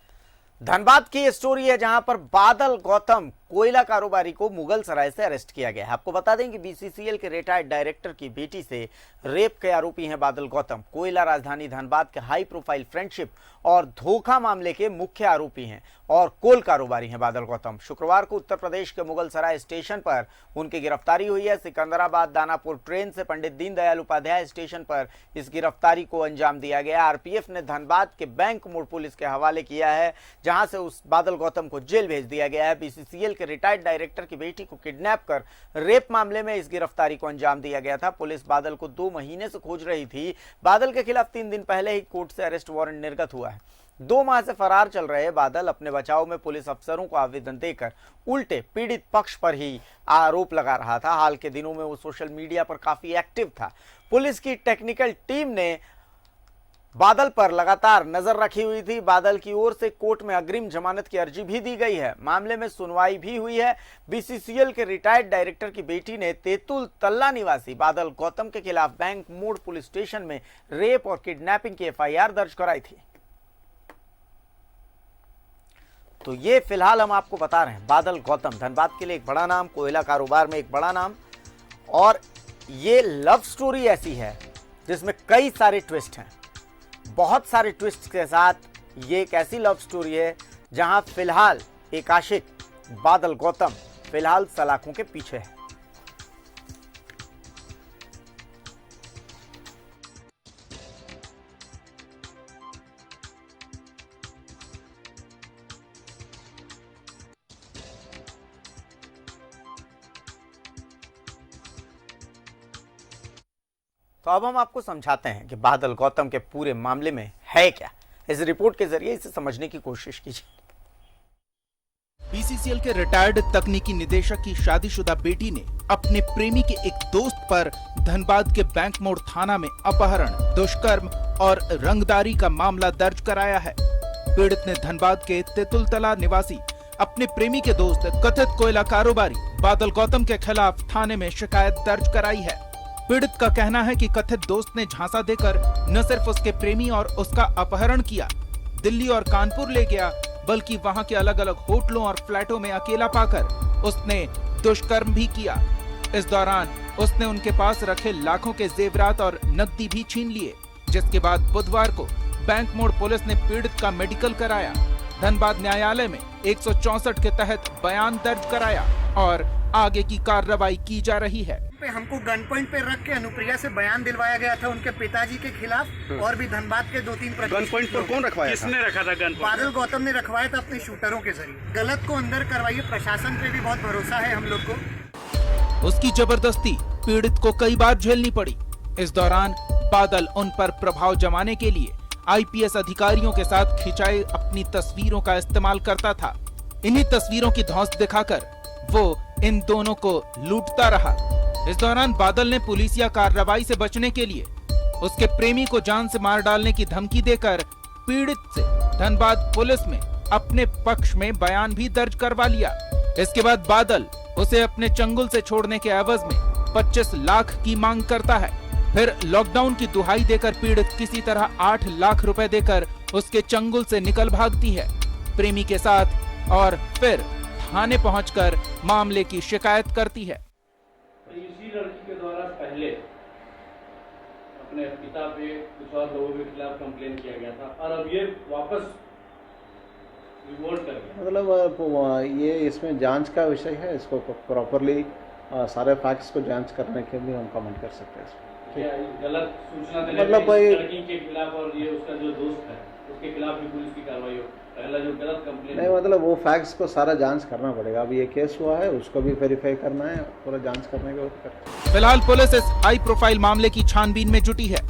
धनबाद की स्टोरी है जहां पर बादल गौतम कोयला कारोबारी को मुगलसराय से अरेस्ट किया गया है। आपको बता दें कि बीसीसीएल के रिटायर्ड डायरेक्टर की बेटी से रेप के आरोपी हैं बादल गौतम। कोयला राजधानी धनबाद के हाई प्रोफाइल फ्रेंडशिप और धोखा मामले के मुख्य आरोपी हैं और कोल कारोबारी हैं बादल गौतम। शुक्रवार को उत्तर प्रदेश के मुगलसराय स्टेशन पर उनकी गिरफ्तारी हुई है। सिकंदराबाद दानापुर ट्रेन से पंडित दीनदयाल उपाध्याय स्टेशन पर इस गिरफ्तारी को अंजाम दिया गया। आरपीएफ ने धनबाद के बैंक मोड़ पुलिस के हवाले किया है, जहां से उस बादल गौतम को जेल भेज दिया गया है। बीसीसीएल के रिटायर्ड डायरेक्टर की बेटी को किडनैप कर रेप मामले में इस गिरफ्तारी को अंजाम दिया गया था। पुलिस बादल को 2 महीने से खोज रही थी। बादल के खिलाफ 3 दिन पहले ही कोर्ट से अरेस्ट वारंट निर्गत हुआ है। 2 माह से फरार चल रहे बादल अपने बचाव में पुलिस अफसरों को आवेदन देकर उल्टे पीड़ित पक्ष पर ही आरोप लगा रहा था। हाल के दिनों में वो सोशल मीडिया पर काफी एक्टिव था। पुलिस की टेक्निकल टीम ने बादल पर लगातार नजर रखी हुई थी। बादल की ओर से कोर्ट में अग्रिम जमानत की अर्जी भी दी गई है। मामले में सुनवाई भी हुई है। बीसीसीएल के रिटायर्ड डायरेक्टर की बेटी ने तेतुल तल्ला निवासी बादल गौतम के खिलाफ बैंक मोड़ पुलिस स्टेशन में रेप और किडनैपिंग की एफआईआर दर्ज कराई थी। तो ये फिलहाल हम आपको बता रहे हैं बादल गौतम, धनबाद के लिए एक बड़ा नाम, कोयला कारोबार में एक बड़ा नाम। और ये लव स्टोरी ऐसी है जिसमें कई सारे ट्विस्ट हैं, बहुत सारे ट्विस्ट के साथ ये एक ऐसी लव स्टोरी है जहां फिलहाल एक आशिक बादल गौतम फिलहाल सलाखों के पीछे है। तो अब हम आपको समझाते हैं कि बादल गौतम के पूरे मामले में है क्या। इस रिपोर्ट के जरिए इसे समझने की कोशिश कीजिए। बीसीसीएल के रिटायर्ड तकनीकी निदेशक की शादीशुदा बेटी ने अपने प्रेमी के एक दोस्त पर धनबाद के बैंक मोड़ थाना में अपहरण, दुष्कर्म और रंगदारी का मामला दर्ज कराया है। पीड़ित ने धनबाद के तेतुलतला निवासी अपने प्रेमी के दोस्त कथित कोयला कारोबारी बादल गौतम के खिलाफ थाने में शिकायत दर्ज कराई है। पीड़ित का कहना है कि कथित दोस्त ने झांसा देकर न सिर्फ उसके प्रेमी और उसका अपहरण किया, दिल्ली और कानपुर ले गया, बल्कि वहां के अलग अलग होटलों और फ्लैटों में अकेला पाकर उसने दुष्कर्म भी किया। इस दौरान उसने उनके पास रखे लाखों के जेवरात और नकदी भी छीन लिए, जिसके बाद बुधवार को बैंक मोड़ पुलिस ने पीड़ित का मेडिकल कराया। धनबाद न्यायालय में 164 के तहत बयान दर्ज कराया और आगे की कार्रवाई की जा रही है। हमको गन पॉइंट पे रख के अनुप्रिया से बयान दिलवाया गया था उनके पिताजी के खिलाफ, और भी धनबाद के 2-3 गन पॉइंट पर कौन रखवाया? किसने रखा था गन? बादल गौतम ने रखवाया था अपने शूटरों के जरिए। गलत को अंदर करवाइए, प्रशासन पे भी बहुत भरोसा है हम लोग को। उसकी जबरदस्ती पीड़ित को कई बार झेलनी पड़ी। इस दौरान बादल उन पर प्रभाव जमाने के लिए आईपीएस अधिकारियों के साथ खिंचाई अपनी तस्वीरों का इस्तेमाल करता था। इन्हीं तस्वीरों की धौंस दिखाकर वो इन दोनों को लूटता रहा। इस दौरान बादल ने पुलिसिया कार्रवाई से बचने के लिए उसके प्रेमी को जान से मार डालने की धमकी देकर पीड़ित से धनबाद पुलिस में अपने पक्ष में बयान भी दर्ज करवा लिया। इसके बाद बादल उसे अपने चंगुल से छोड़ने के एवज में 25 लाख की मांग करता है। फिर लॉकडाउन की दुहाई देकर पीड़ित किसी तरह 8 लाख रुपए देकर उसके चंगुल से निकल भागती है प्रेमी के साथ, और फिर थाने पहुंचकर मामले की शिकायत करती है। इसी लड़की के द्वारा पहले अपने पिता पे कुछ और लोगों के खिलाफ कंप्लेन किया गया था, और अब ये वापस रिवोल्ट कर गया। मतलब ये इसमें जांच का विषय है, इसको प्रॉपरली सारे फैक्ट्स को जांच करने के लिए हम कमेंट कर सकते हैं। गलत सूचना देने मतलब लड़की के खिलाफ और ये उसका जो दोस्त है उसके खिलाफ भी पुलिस की कार्रवाई हो, पहला जो गलत कंप्लेन नहीं, मतलब वो फैक्ट्स को सारा जांच करना पड़ेगा। अभी ये केस हुआ है, उसको भी वेरीफाई करना है, पूरा जांच करने के बाद। फिलहाल पुलिस इस हाई प्रोफाइल मामले की छानबीन में जुटी है।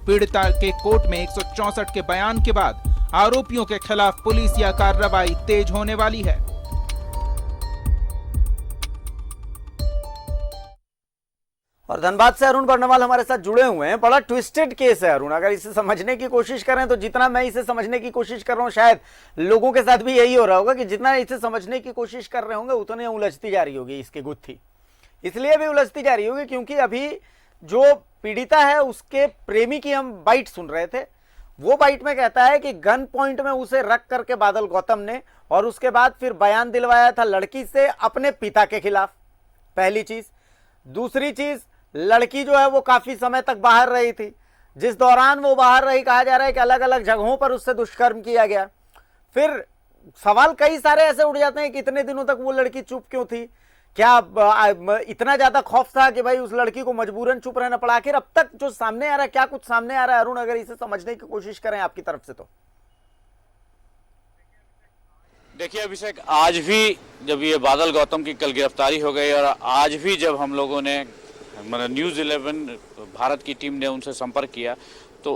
पीड़िता के कोर्ट में 164 के बयान के बाद आरोपियों के खिलाफ पुलिसिया कार्रवाई तेज होने वाली है। और धनबाद से अरुण बर्नवाल हमारे साथ जुड़े हुए हैं। बड़ा ट्विस्टेड केस है अरुण, अगर इसे समझने की कोशिश करें तो जितना मैं इसे समझने की कोशिश कर रहा हूं, शायद लोगों के साथ भी यही हो रहा होगा कि जितना इसे समझने की कोशिश कर रहे होंगे उतने उलझती जा रही होगी इसकी गुत्थी। इसलिए भी उलझती जा रही होगी क्योंकि अभी जो पीड़िता है उसके प्रेमी की हम बाइट सुन रहे थे। वो बाइट में कहता है कि गन पॉइंट में उसे रख करके बादल गौतम ने, और उसके बाद फिर बयान दिलवाया था लड़की से अपने पिता के खिलाफ, पहली चीज। दूसरी चीज, लड़की जो है वो काफी समय तक बाहर रही थी, जिस दौरान वो बाहर रही कहा जा रहा है कि अलग अलग जगहों पर उससे दुष्कर्म किया गया। फिर सवाल कई सारे ऐसे उठ जाते हैं कि इतने दिनों तक वो लड़की चुप क्यों थी? क्या इतना ज्यादा खौफ था कि भाई उस लड़की को मजबूरन चुप रहना पड़ा? आखिर अब तक जो सामने आ रहा है, क्या कुछ सामने आ रहा है अरुण, अगर इसे समझने की कोशिश करें आपकी तरफ से तो? देखिए अभिषेक, आज भी जब ये बादल गौतम की कल गिरफ्तारी हो गई, और आज भी जब हम लोगों ने मतलब न्यूज़ 11 भारत की टीम ने उनसे संपर्क किया तो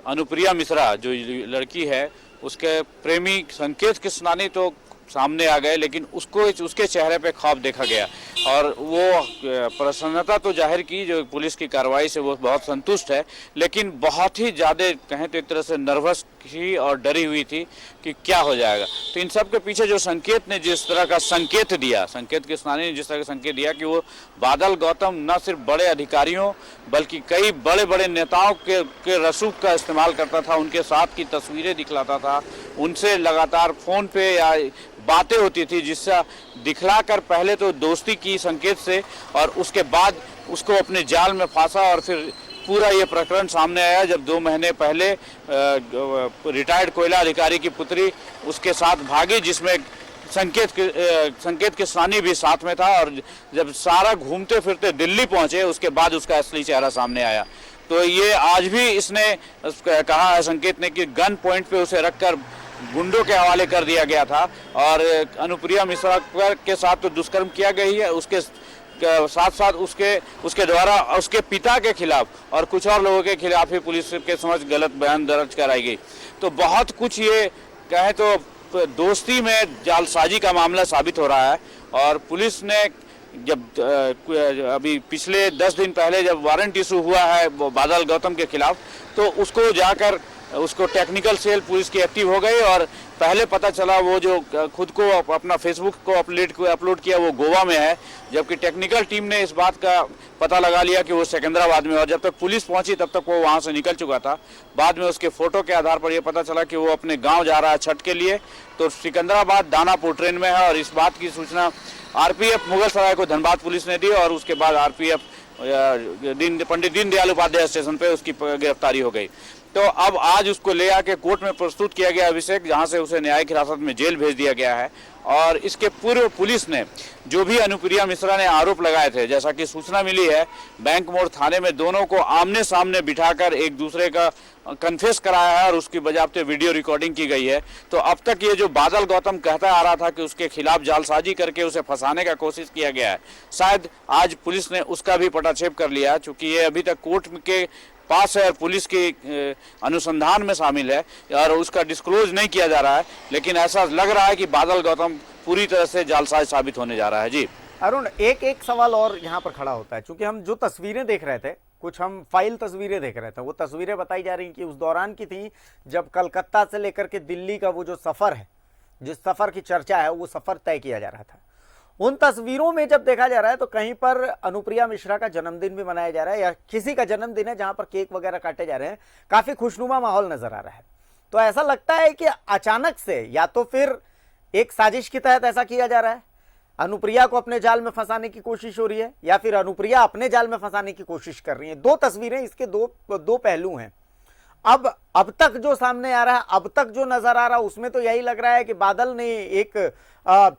अनुप्रिया मिश्रा जो लड़की है उसके प्रेमी संकेत किसनानी तो सामने आ गए, लेकिन उसके चेहरे पे खौफ देखा गया, और वो प्रसन्नता तो जाहिर की जो पुलिस की कार्रवाई से, वो बहुत संतुष्ट है, लेकिन बहुत ही ज़्यादा कहें तो एक तरह से नर्वस थी और डरी हुई थी कि क्या हो जाएगा। तो इन सब के पीछे जो संकेत ने जिस तरह का संकेत दिया, संकेत किसनानी ने जिस तरह का संकेत दिया कि वो बादल गौतम न सिर्फ बड़े अधिकारियों बल्कि कई बड़े बड़े नेताओं के रसूख का इस्तेमाल करता था, उनके साथ की तस्वीरें दिखलाता था, उनसे लगातार फ़ोन पे या बातें होती थी, जिससे दिखलाकर पहले तो दोस्ती की संकेत से, और उसके बाद उसको अपने जाल में फंसा, और फिर पूरा ये प्रकरण सामने आया जब 2 महीने पहले रिटायर्ड कोयला अधिकारी की पुत्री उसके साथ भागी, जिसमें संकेत किसनानी भी साथ में था, और जब सारा घूमते फिरते दिल्ली पहुंचे उसके बाद उसका असली चेहरा सामने आया। तो ये आज भी इसने कहा है संकेत ने कि गन पॉइंट पे उसे रखकर गुंडों के हवाले कर दिया गया था, और अनुप्रिया मिश्रा के साथ तो दुष्कर्म किया गया ही है, उसके साथ साथ उसके द्वारा उसके पिता के खिलाफ और कुछ और लोगों के खिलाफ ही पुलिस के समक्ष गलत बयान दर्ज कराई गई। तो बहुत कुछ ये कहे तो दोस्ती में जालसाजी का मामला साबित हो रहा है। और पुलिस ने जब अभी पिछले 10 दिन पहले जब वारंट इशू हुआ है बादल गौतम के खिलाफ, तो उसको जाकर उसको टेक्निकल सेल पुलिस की एक्टिव हो गई और पहले पता चला वो जो खुद को अपना फेसबुक को अपलोड किया वो गोवा में है, जबकि टेक्निकल टीम ने इस बात का पता लगा लिया कि वो सिकंदराबाद में, और जब तक पुलिस पहुंची तब तक वो वहां से निकल चुका था। बाद में उसके फोटो के आधार पर यह पता चला कि वो अपने गांव जा रहा है छठ के लिए, तो सिकंदराबाद दानापुर ट्रेन में है। और इस बात की सूचना आरपीएफ मुगल सराय को धनबाद पुलिस ने दी और उसके बाद आरपीएफ पंडित दीनदयाल उपाध्याय स्टेशन पे उसकी गिरफ्तारी हो गई। तो अब आज उसको ले आके कोर्ट में प्रस्तुत किया गया अभिषेक, जहां से उसे न्यायिक हिरासत में जेल भेज दिया गया है। और इसके पूर्व पुलिस ने जो भी अनुप्रिया मिश्रा ने आरोप लगाए थे, जैसा कि सूचना मिली है, बैंक मोड़ थाने में दोनों को आमने सामने बिठाकर एक दूसरे का कन्फेस कराया है और उसकी बजाबते वीडियो रिकॉर्डिंग की गई है। तो अब तक ये जो बादल गौतम कहता आ रहा था कि उसके खिलाफ जालसाजी करके उसे फंसाने का कोशिश किया गया है, शायद आज पुलिस ने उसका भी पटाक्षेप कर लिया, चूंकि ये अभी तक कोर्ट के पास है और पुलिस के अनुसंधान में शामिल है और उसका डिस्क्लोज नहीं किया जा रहा है। लेकिन ऐसा लग रहा है कि बादल गौतम पूरी तरह से जालसाज साबित होने जा रहा है। जी अरुण, एक सवाल और यहाँ पर खड़ा होता है, क्योंकि हम जो तस्वीरें देख रहे थे, कुछ हम फाइल तस्वीरें देख रहे थे, वो तस्वीरें बताई जा रही कि उस दौरान की थी जब कलकत्ता से लेकर के दिल्ली का वो जो सफर है, जिस सफर की चर्चा है, वो सफर तय किया जा रहा था। उन तस्वीरों में जब देखा जा रहा है तो कहीं पर अनुप्रिया मिश्रा का जन्मदिन भी मनाया जा रहा है या किसी का जन्मदिन है जहां पर केक वगैरह काटे जा रहे हैं, काफी खुशनुमा माहौल नजर आ रहा है। तो ऐसा लगता है कि अचानक से या तो फिर एक साजिश के तहत ऐसा किया जा रहा है, अनुप्रिया को अपने जाल में फंसाने की कोशिश हो रही है, या फिर अनुप्रिया अपने जाल में फंसाने की कोशिश कर रही है। दो तस्वीरें, इसके दो पहलू हैं। अब तक जो सामने आ रहा है, अब तक जो नजर आ रहा है, उसमें तो यही लग रहा है कि बादल ने एक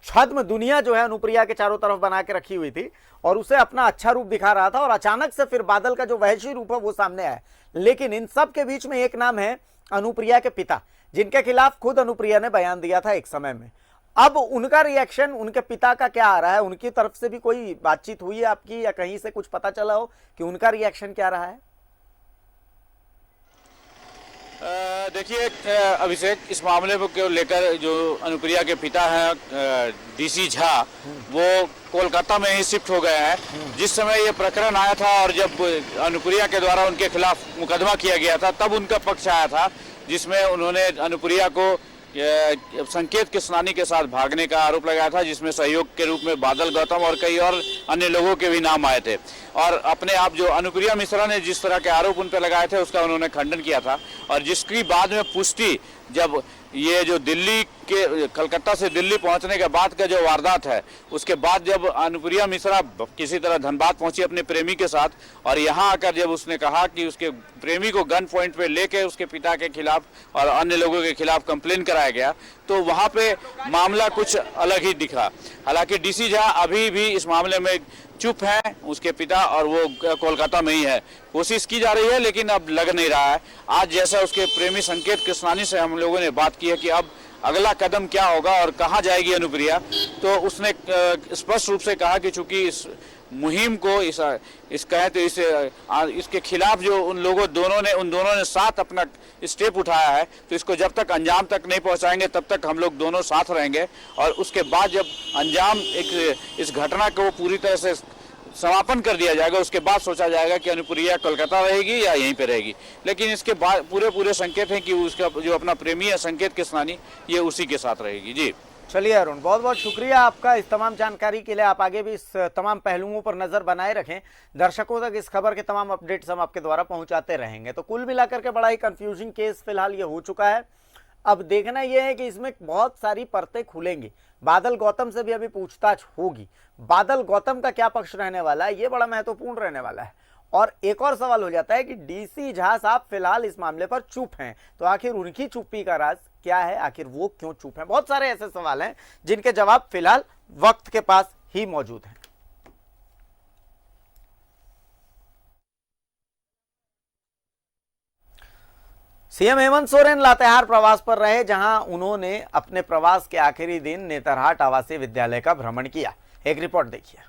छद्म दुनिया जो है अनुप्रिया के चारों तरफ बना के रखी हुई थी और उसे अपना अच्छा रूप दिखा रहा था, और अचानक से फिर बादल का जो वहशी रूप है वो सामने आया। लेकिन इन सब के बीच में एक नाम है अनुप्रिया के पिता, जिनके खिलाफ खुद अनुप्रिया ने बयान दिया था एक समय में। अब उनका रिएक्शन, उनके पिता का क्या आ रहा है? उनकी तरफ से भी कोई बातचीत हुई है आपकी, या कहीं से कुछ पता चला हो कि उनका रिएक्शन क्या रहा है? देखिए अभिषेक, इस मामले को लेकर जो अनुप्रिया के पिता हैं डीसी झा, वो कोलकाता में ही शिफ्ट हो गए हैं। जिस समय ये प्रकरण आया था और जब अनुप्रिया के द्वारा उनके खिलाफ मुकदमा किया गया था, तब उनका पक्ष आया था, जिसमें उन्होंने अनुप्रिया को संकेत किसनानी के साथ भागने का आरोप लगाया था, जिसमें सहयोग के रूप में बादल गौतम और कई और अन्य लोगों के भी नाम आए थे। और अपने आप जो अनुप्रिया मिश्रा ने जिस तरह के आरोप उन पर लगाए थे उसका उन्होंने खंडन किया था। और जिसकी बाद में पुष्टि जब ये जो दिल्ली के कलकत्ता से दिल्ली पहुंचने के बाद का जो वारदात है, उसके बाद जब अनुप्रिया मिश्रा किसी तरह धनबाद पहुंची अपने प्रेमी के साथ, और यहाँ आकर जब उसने कहा कि उसके प्रेमी को गन पॉइंट पे लेके उसके पिता के खिलाफ और अन्य लोगों के खिलाफ कंप्लेन कराया गया, तो वहाँ पे मामला कुछ अलग ही दिखा। हालांकि डीसी झा अभी भी इस मामले में चुप हैं, उसके पिता, और वो कोलकाता में ही है। कोशिश की जा रही है लेकिन अब लग नहीं रहा है। आज जैसा उसके प्रेमी संकेत किसनानी से हम लोगों ने बात की है कि अब अगला कदम क्या होगा और कहाँ जाएगी अनुप्रिया, तो उसने स्पष्ट रूप से कहा कि चूंकि इस मुहिम को इसके खिलाफ जो उन दोनों ने साथ अपना स्टेप उठाया है, तो इसको जब तक अंजाम तक नहीं पहुंचाएंगे तब तक हम लोग दोनों साथ रहेंगे। और उसके बाद जब अंजाम इस घटना को पूरी तरह से समापन कर दिया जाएगा, उसके बाद सोचा जाएगा कि अनुप्रिया कोलकाता रहेगी या यहीं पे रहेगी। लेकिन इसके बाद पूरे संकेत हैं कि उसका जो अपना प्रेमी है संकेत किसनानी, ये उसी के साथ रहेगी। जी चलिए अरुण, बहुत बहुत शुक्रिया आपका इस तमाम जानकारी के लिए। आप आगे भी इस तमाम पहलुओं पर नजर बनाए रखें। दर्शकों तक इस खबर के तमाम अपडेट्स हम आपके द्वारा पहुंचाते रहेंगे। तो कुल मिलाकर के बड़ा ही कंफ्यूजिंग केस फिलहाल ये हो चुका है। अब देखना यह है कि इसमें बहुत सारी परतें खुलेंगी। बादल गौतम से भी अभी पूछताछ होगी। बादल गौतम का क्या पक्ष रहने वाला है, ये बड़ा महत्वपूर्ण रहने वाला है। और एक और सवाल हो जाता है कि डीसी झा साहब फिलहाल इस मामले पर चुप हैं, तो आखिर उनकी चुप्पी का राज क्या है, आखिर वो क्यों चुप हैं? बहुत सारे ऐसे सवाल हैं जिनके जवाब फिलहाल वक्त के पास ही मौजूद हैं। सीएम हेमंत सोरेन लातेहार प्रवास पर रहे, जहां उन्होंने अपने प्रवास के आखिरी दिन नेतरहाट आवासीय विद्यालय का भ्रमण किया। एक रिपोर्ट देखिए।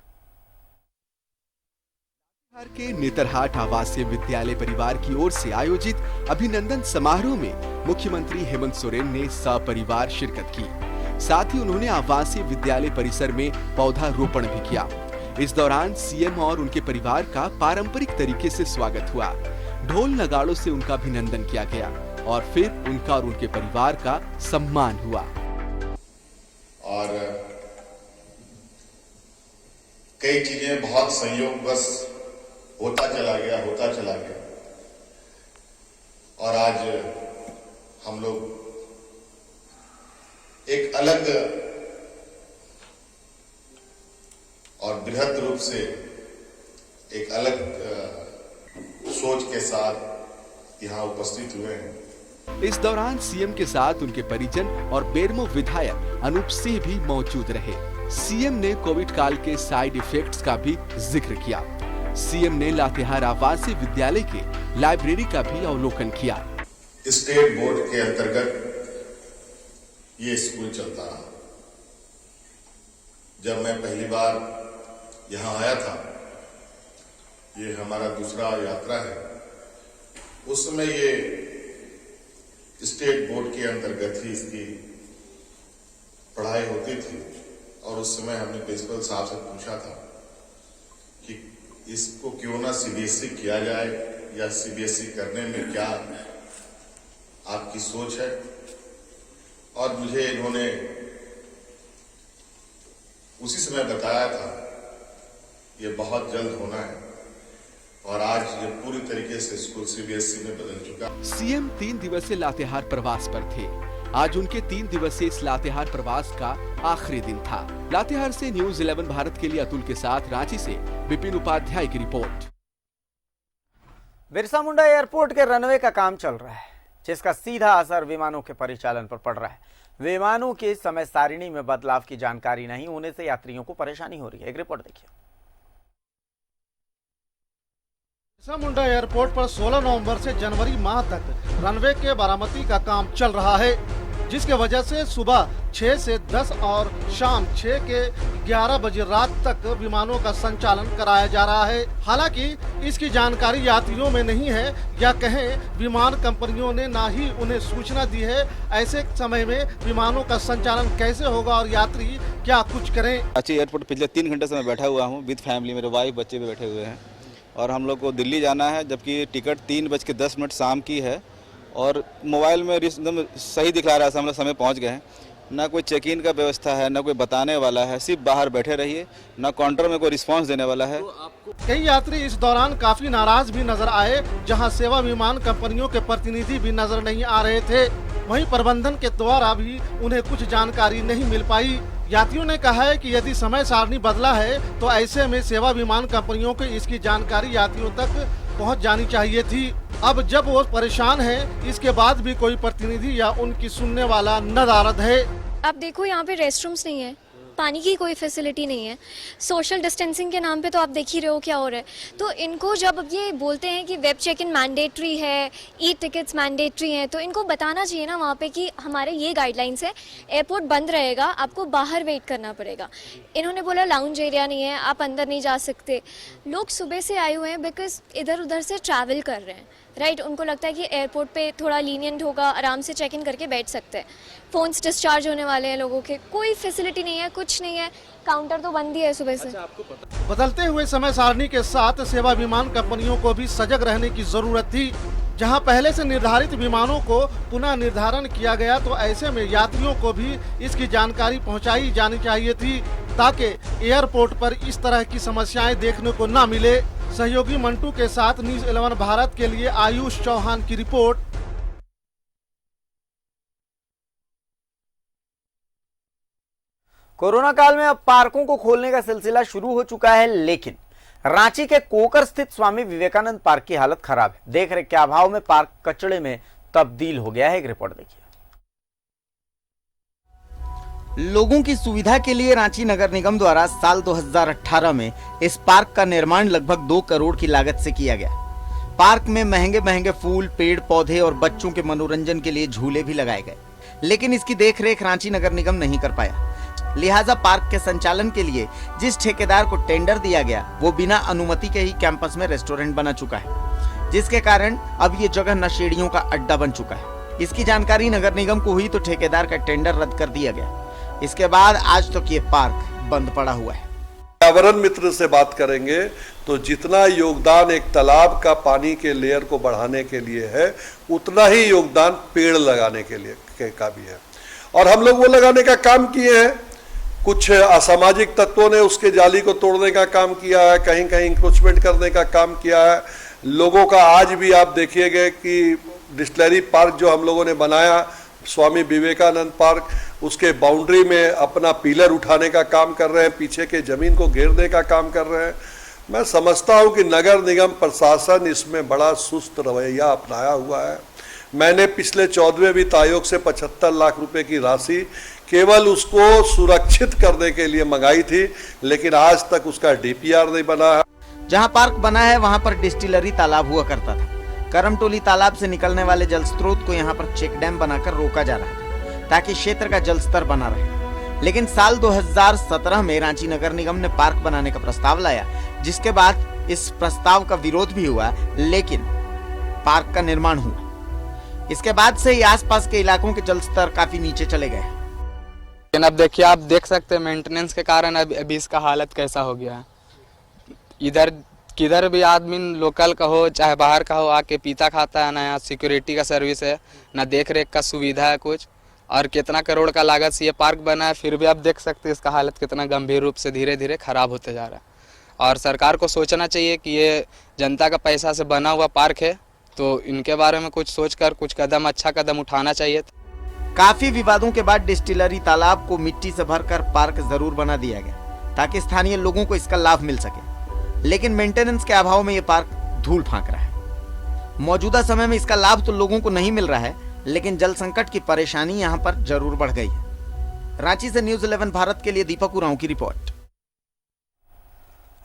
के नेतरहाट आवासीय विद्यालय परिवार की ओर से आयोजित अभिनंदन समारोह में मुख्यमंत्री हेमंत सोरेन ने सपरिवार शिरकत की। साथ ही उन्होंने आवासीय विद्यालय परिसर में पौधारोपण भी किया। इस दौरान सीएम और उनके परिवार का पारंपरिक तरीके से स्वागत हुआ। ढोल नगाड़ों से उनका अभिनंदन किया गया और फिर उनका और उनके परिवार का सम्मान हुआ। और कई चीजें बहुत संयोगवश होता चला गया और आज हम लोग एक अलग और बृहद रूप से एक अलग सोच के साथ यहाँ उपस्थित हुए हैं। इस दौरान सीएम के साथ उनके परिजन और बेरमो विधायक अनूप सिंह भी मौजूद रहे। सीएम ने कोविड काल के साइड इफेक्ट्स का भी जिक्र किया। सीएम ने लातेहार आवासीय विद्यालय के लाइब्रेरी का भी अवलोकन किया। स्टेट बोर्ड के अंतर्गत ये स्कूल चलता रहा। जब मैं पहली बार यहाँ आया था, ये हमारा दूसरा यात्रा है, उस समय ये स्टेट बोर्ड के अंतर्गत ही इसकी पढ़ाई होती थी और उस समय हमने प्रिंसिपल साहब से पूछा था कि इसको क्यों ना सीबीएसई किया जाए या सीबीएसई करने में क्या आपकी सोच है। और मुझे इन्होंने उसी समय बताया था ये बहुत जल्द होना है और आज ये पूरी तरीके से स्कूल सीबीएसई में बदल चुका। सीएम 3 दिवसीय लातेहार प्रवास पर थे। आज उनके 3 दिवसीय इस लातेहार प्रवास का आखिरी दिन था। लातेहार से न्यूज़ 11 भारत के लिए अतुल के साथ रांची से विपिन उपाध्याय की रिपोर्ट। बिरसा मुंडा एयरपोर्ट के रनवे का काम चल रहा है, जिसका सीधा असर विमानों के परिचालन पर पड़ रहा है। विमानों के समय सारिणी में बदलाव की जानकारी नहीं होने से यात्रियों को परेशानी हो रही है। एक रिपोर्ट देखिए। बिरसा मुंडा एयरपोर्ट पर 16 नवंबर से जनवरी माह तक रनवे के मरम्मती का काम चल रहा है, जिसके वजह से सुबह 6 से 10 और शाम 6 के 11 बजे रात तक विमानों का संचालन कराया जा रहा है। हालांकि इसकी जानकारी यात्रियों में नहीं है या कहें विमान कंपनियों ने ना ही उन्हें सूचना दी है। ऐसे समय में विमानों का संचालन कैसे होगा और यात्री क्या कुछ करें। रांची एयरपोर्ट पिछले 3 घंटे से मैं बैठा हुआ हूँ विद फैमिली, मेरे वाइफ बच्चे भी बैठे हुए हैं और हम लोग को दिल्ली जाना है, जबकि टिकट 3:10 शाम की है और मोबाइल में एकदम सही दिखला रहा है, हम लोग समय पहुँच गए हैं। ना कोई चेक इन का व्यवस्था है, ना कोई बताने वाला है, सिर्फ बाहर बैठे रहिए, ना काउंटर में कोई रिस्पांस देने वाला है। कई यात्री इस दौरान काफी नाराज भी नजर आए, जहां सेवा विमान कंपनियों के प्रतिनिधि भी नजर नहीं आ रहे थे। वहीं प्रबंधन के द्वारा भी उन्हें कुछ जानकारी नहीं मिल पाई। यात्रियों ने कहा है कि यदि समय सारणी बदला है तो ऐसे में सेवा विमान कंपनियों को इसकी जानकारी यात्रियों तक पहुंच जानी चाहिए थी। अब जब वो परेशान हैं, इसके बाद भी कोई प्रतिनिधि या उनकी सुनने वाला नदारद है। आप देखो यहाँ पे रेस्टरूम्स नहीं है, पानी की कोई फैसिलिटी नहीं है, सोशल डिस्टेंसिंग के नाम पे तो आप देख ही रहे हो क्या हो रहा है। तो इनको जब ये बोलते हैं कि वेब चेक इन मैंडेटरी है, ई टिकट्स मैंडेटरी हैं, तो इनको बताना चाहिए ना वहाँ पे कि हमारे ये गाइडलाइंस है, एयरपोर्ट बंद रहेगा, आपको बाहर वेट करना पड़ेगा। इन्होंने बोला लाउंज एरिया नहीं है, आप अंदर नहीं जा सकते। लोग सुबह से आए हुए हैं बिकॉज इधर उधर से ट्रैवल कर रहे हैं, राइट। उनको लगता है कि एयरपोर्ट पे थोड़ा लीनियंट होगा, आराम से चेक इन करके बैठ सकते हैं। फ़ोन्स डिस्चार्ज होने वाले हैं लोगों के, कोई फैसिलिटी नहीं है, कुछ नहीं है, काउंटर तो बंद ही है सुबह से। बदलते हुए समय सारणी के साथ सेवा विमान कंपनियों को भी सजग रहने की जरूरत थी। जहां पहले से निर्धारित विमानों को पुनः निर्धारण किया गया, तो ऐसे में यात्रियों को भी इसकी जानकारी पहुंचाई जानी चाहिए थी, ताकि एयरपोर्ट पर इस तरह की समस्याएं देखने को न मिले। सहयोगी मंटू के साथ न्यूज़ 11 भारत के लिए आयुष चौहान की रिपोर्ट। कोरोना काल में अब पार्कों को खोलने का सिलसिला शुरू हो चुका है, लेकिन रांची के कोकर स्थित स्वामी विवेकानंद पार्क की हालत खराब है। देख रहे क्या भाव में पार्क कचड़े में तब्दील हो गया है। एक रिपोर्ट देखिए। लोगों की सुविधा के लिए रांची नगर निगम द्वारा साल 2018 में इस पार्क का निर्माण लगभग 2 करोड़ की लागत से किया गया। पार्क में महंगे महंगे फूल, पेड़ पौधे और बच्चों के मनोरंजन के लिए झूले भी लगाए गए, लेकिन इसकी देखरेख रांची नगर निगम नहीं कर पाया। लिहाजा पार्क के संचालन के लिए जिस ठेकेदार को टेंडर दिया गया वो बिना अनुमति के ही कैंपस में रेस्टोरेंट बना चुका है, जिसके कारण अब ये जगह नशेड़ियों का अड्डा बन चुका है। इसकी जानकारी नगर निगम को हुई तो ठेकेदार का टेंडर रद्द कर दिया गया। इसके बाद आज तक ये पार्क बंद पड़ा हुआ है। पर्यावरण मित्र से बात करेंगे तो जितना योगदान एक तालाब का पानी के लेयर को बढ़ाने के लिए है, उतना ही योगदान पेड़ लगाने के लिए का भी है। और हम लोग वो लगाने का काम किए हैं। कुछ असामाजिक तत्वों ने उसके जाली को तोड़ने का काम किया है, कहीं कहीं इंक्रोचमेंट करने का काम किया है। लोगों का आज भी आप देखिएगा कि डिस्टिलरी पार्क जो हम लोगों ने बनाया, स्वामी विवेकानंद पार्क, उसके बाउंड्री में अपना पिलर उठाने का काम कर रहे हैं, पीछे के जमीन को घेरने का काम कर रहे हैं। मैं समझता हूं कि नगर निगम प्रशासन इसमें बड़ा सुस्त रवैया अपनाया हुआ है। मैंने पिछले 14वें वित्त आयोग से 75 लाख रुपए की राशि केवल उसको सुरक्षित करने के लिए मंगाई थी, लेकिन आज तक उसका डीपीआर नहीं बना है। जहां पार्क बना है वहां पर डिस्टिलरी तालाब हुआ करता था। करमटोली तालाब से निकलने वाले जल स्रोत को यहाँ पर चेक डैम बनाकर रोका जा रहा था ताकि क्षेत्र का जल स्तर बना रहे। लेकिन साल 2017 में रांची नगर निगम ने पार्क बनाने का प्रस्ताव लाया, जिसके बाद इस प्रस्ताव का विरोध भी हुआ, लेकिन पार्क का निर्माण हुआ। इसके बाद से ही आसपास के इलाकों के जल स्तर काफी नीचे चले गए। लेकिन अब देखिए, आप देख सकते हैं मेंटेनेंस के कारण अभी इसका हालत कैसा हो गया है। इधर किधर भी आदमी लोकल का हो चाहे बाहर का हो आके पीता खाता है, ना यहाँ सिक्योरिटी का सर्विस है, ना देख रेख का सुविधा है कुछ। और कितना करोड़ का लागत से ये पार्क बना है, फिर भी आप देख सकते हैं इसका हालत कितना गंभीर रूप से धीरे धीरे खराब होते जा रहा है। और सरकार को सोचना चाहिए कि ये जनता का पैसा से बना हुआ पार्क है, तो इनके बारे में कुछ सोचकर कुछ कदम, अच्छा कदम उठाना चाहिए। काफी विवादों के बाद डिस्टिलरी तालाब को मिट्टी से भरकर पार्क जरूर बना दिया गया ताकि स्थानीय लोगों को इसका लाभ मिल सके, लेकिन मेंटेनेंस के अभाव में ये पार्क धूल फांक रहा है। मौजूदा समय में इसका लाभ तो लोगों को नहीं मिल रहा है, लेकिन जल संकट की परेशानी यहाँ पर जरूर बढ़ गई है। रांची से न्यूज़ 11 भारत के लिए दीपक उरांव की रिपोर्ट।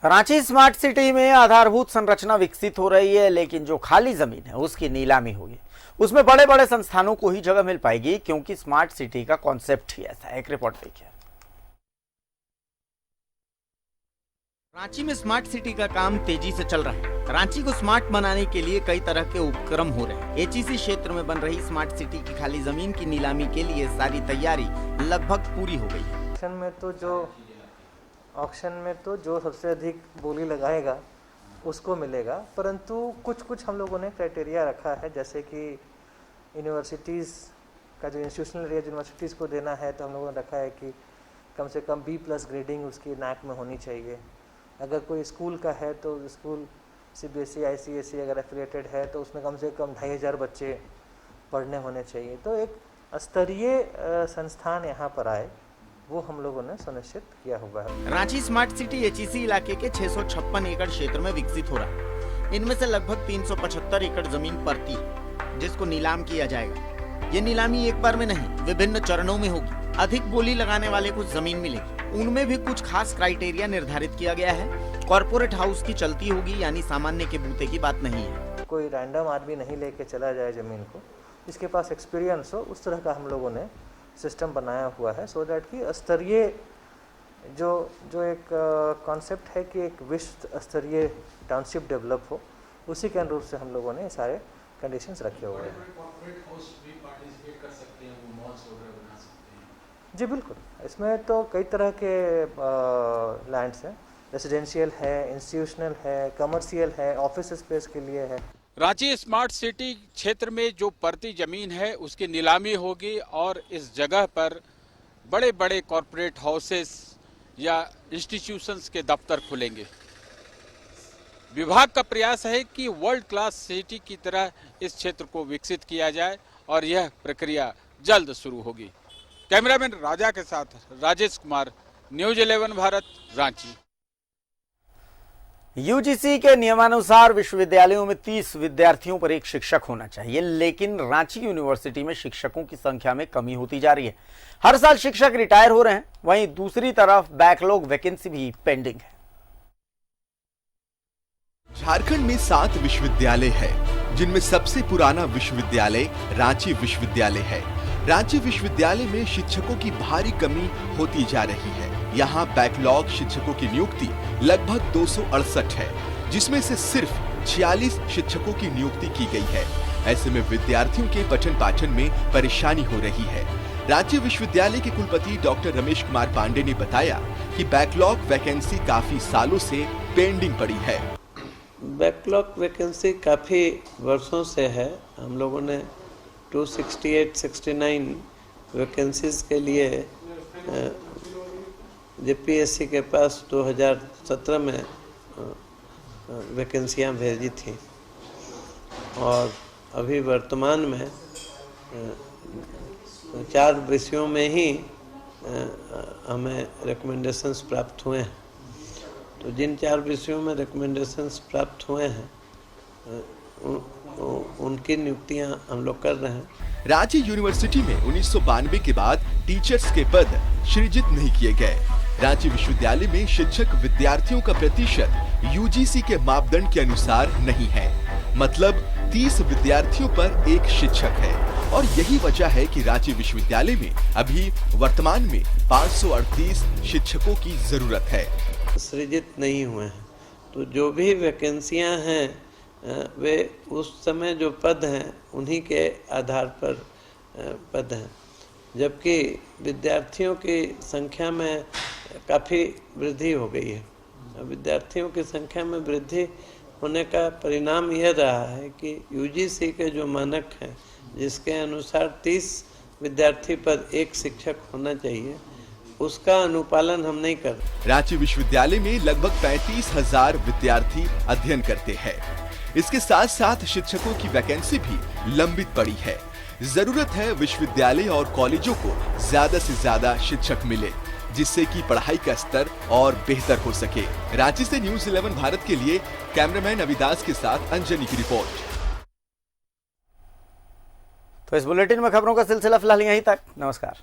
रांची स्मार्ट सिटी में आधारभूत संरचना विकसित हो रही है, लेकिन जो खाली जमीन है उसकी नीलामी होगी। उसमें बड़े बड़े संस्थानों को ही जगह मिल पाएगी, क्योंकि स्मार्ट सिटी का कॉन्सेप्ट ही ऐसा है। एक रिपोर्ट देखिए। रांची में स्मार्ट सिटी का काम तेजी से चल रहा है। रांची को स्मार्ट बनाने के लिए कई तरह के उपक्रम हो रहे हैं। एचईसी क्षेत्र में बन रही स्मार्ट सिटी की खाली जमीन की नीलामी के लिए सारी तैयारी लगभग पूरी हो गई है। ऑक्शन में तो जो सबसे अधिक बोली लगाएगा उसको मिलेगा, परंतु कुछ हम लोगों ने क्राइटेरिया रखा है, जैसे कि यूनिवर्सिटीज़ का जो इंस्टीट्यूशनल एरिया यूनिवर्सिटीज़ को देना है, तो हम लोगों ने रखा है कि कम से कम B+ ग्रेडिंग उसकी नैक में होनी चाहिए। अगर कोई स्कूल का है तो स्कूल CBSE ICSE अगर एफिलिएटेड है तो उसमें कम से कम 2500 बच्चे पढ़ने होने चाहिए। तो एक स्तरीय संस्थान यहाँ पर आए, वो हम लोगों ने सुनिश्चित किया हुआ है। रांची स्मार्ट सिटी एचईसी इलाके के 656 एकड़ क्षेत्र में विकसित हो रहा है। इनमें से लगभग 375 एकड़ जमीन पड़ती है, जिसको नीलाम किया जाएगा। ये नीलामी एक बार में नहीं, विभिन्न चरणों में होगी। अधिक बोली लगाने वाले को जमीन मिलेगी, उनमें भी कुछ खास क्राइटेरिया निर्धारित किया गया है। कॉर्पोरेट हाउस की चलती होगी, यानी सामान्य के बूते की बात नहीं है। कोई रैंडम आदमी नहीं लेके चला जाए जमीन को, जिसके पास एक्सपीरियंस हो, उस तरह का हम लोगों ने सिस्टम बनाया हुआ है, सो दैट कि स्तरीय जो एक कॉन्सेप्ट है कि एक विश्व स्तरीय टाउनशिप डेवलप हो, उसी के अनुरूप से हम लोगों ने सारे कंडीशंस रखे हुए हैं। जी बिल्कुल, इसमें तो कई तरह के लैंड्स हैं, रेजिडेंशियल है, इंस्टीट्यूशनल है, कमर्शियल है, ऑफिस स्पेस के लिए है। रांची स्मार्ट सिटी क्षेत्र में जो पड़ती जमीन है उसकी नीलामी होगी और इस जगह पर बड़े बड़े कॉरपोरेट हाउसेस या इंस्टीट्यूशंस के दफ्तर खुलेंगे। विभाग का प्रयास है कि वर्ल्ड क्लास सिटी की तरह इस क्षेत्र को विकसित किया जाए और यह प्रक्रिया जल्द शुरू होगी। कैमरामैन राजा के साथ राजेश कुमार, न्यूज़ 11 भारत, रांची। यूजीसी के नियमानुसार विश्वविद्यालयों में 30 विद्यार्थियों पर एक शिक्षक होना चाहिए, लेकिन रांची यूनिवर्सिटी में शिक्षकों की संख्या में कमी होती जा रही है। हर साल शिक्षक रिटायर हो रहे हैं, वहीं दूसरी तरफ बैकलॉग वैकेंसी भी पेंडिंग है। झारखंड में 7 विश्वविद्यालय है, जिनमें सबसे पुराना विश्वविद्यालय रांची विश्वविद्यालय है। राज्य विश्वविद्यालय में शिक्षकों की भारी कमी होती जा रही है। यहाँ बैकलॉग शिक्षकों की नियुक्ति लगभग 268 है, जिसमें से सिर्फ 46 शिक्षकों की नियुक्ति की गई है। ऐसे में विद्यार्थियों के पठन पाठन में परेशानी हो रही है। राज्य विश्वविद्यालय के कुलपति डॉक्टर रमेश कुमार पांडे ने बताया कि बैकलॉग वैकेंसी काफी सालों से पेंडिंग पड़ी है। बैकलॉग वैकेंसी काफ़ी वर्षों से है। हम लोगों ने 268-69 वैकेंसीज के लिए जेपीएससी के पास 2017 में वैकेंसियां भेजी थी और अभी वर्तमान में 4 विषयों में ही हमें रिकमेंडेशंस प्राप्त हुए हैं। तो जिन 4 विषयों में रिकमेंडेशंस प्राप्त हुए हैं उनकी नियुक्तियां हम लोग कर रहे हैं। राज्य यूनिवर्सिटी में 1992 के बाद टीचर्स के पद सृजित नहीं किए गए। राज्य विश्वविद्यालय में शिक्षक विद्यार्थियों का प्रतिशत यूजीसी के मापदंड के अनुसार नहीं है, मतलब 30 विद्यार्थियों पर 1 शिक्षक है। और यही वजह है कि राज्य विश्वविद्यालय में अभी वर्तमान में 538 शिक्षकों की जरूरत है। सृजित नहीं हुए हैं, तो जो भी वैकेंसियां हैं वे उस समय जो पद हैं उन्हीं के आधार पर पद हैं, जबकि विद्यार्थियों की संख्या में काफ़ी वृद्धि हो गई है। विद्यार्थियों की संख्या में वृद्धि होने का परिणाम यह रहा है कि यूजीसी के जो मानक हैं, जिसके अनुसार 30 विद्यार्थी पर 1 शिक्षक होना चाहिए, उसका अनुपालन हम नहीं कर। राज्य विश्वविद्यालय में लगभग 35,000 विद्यार्थी अध्ययन करते हैं। इसके साथ साथ शिक्षकों की वैकेंसी भी लंबित पड़ी है। जरूरत है विश्वविद्यालय और कॉलेजों को ज्यादा से ज्यादा शिक्षक मिले, जिससे कि पढ़ाई का स्तर और बेहतर हो सके। रांची से न्यूज़ 11 भारत के लिए कैमरामैन अविदास के साथ अंजनी की रिपोर्ट। तो इस बुलेटिन में खबरों का सिलसिला फिलहाल यहीं तक। नमस्कार।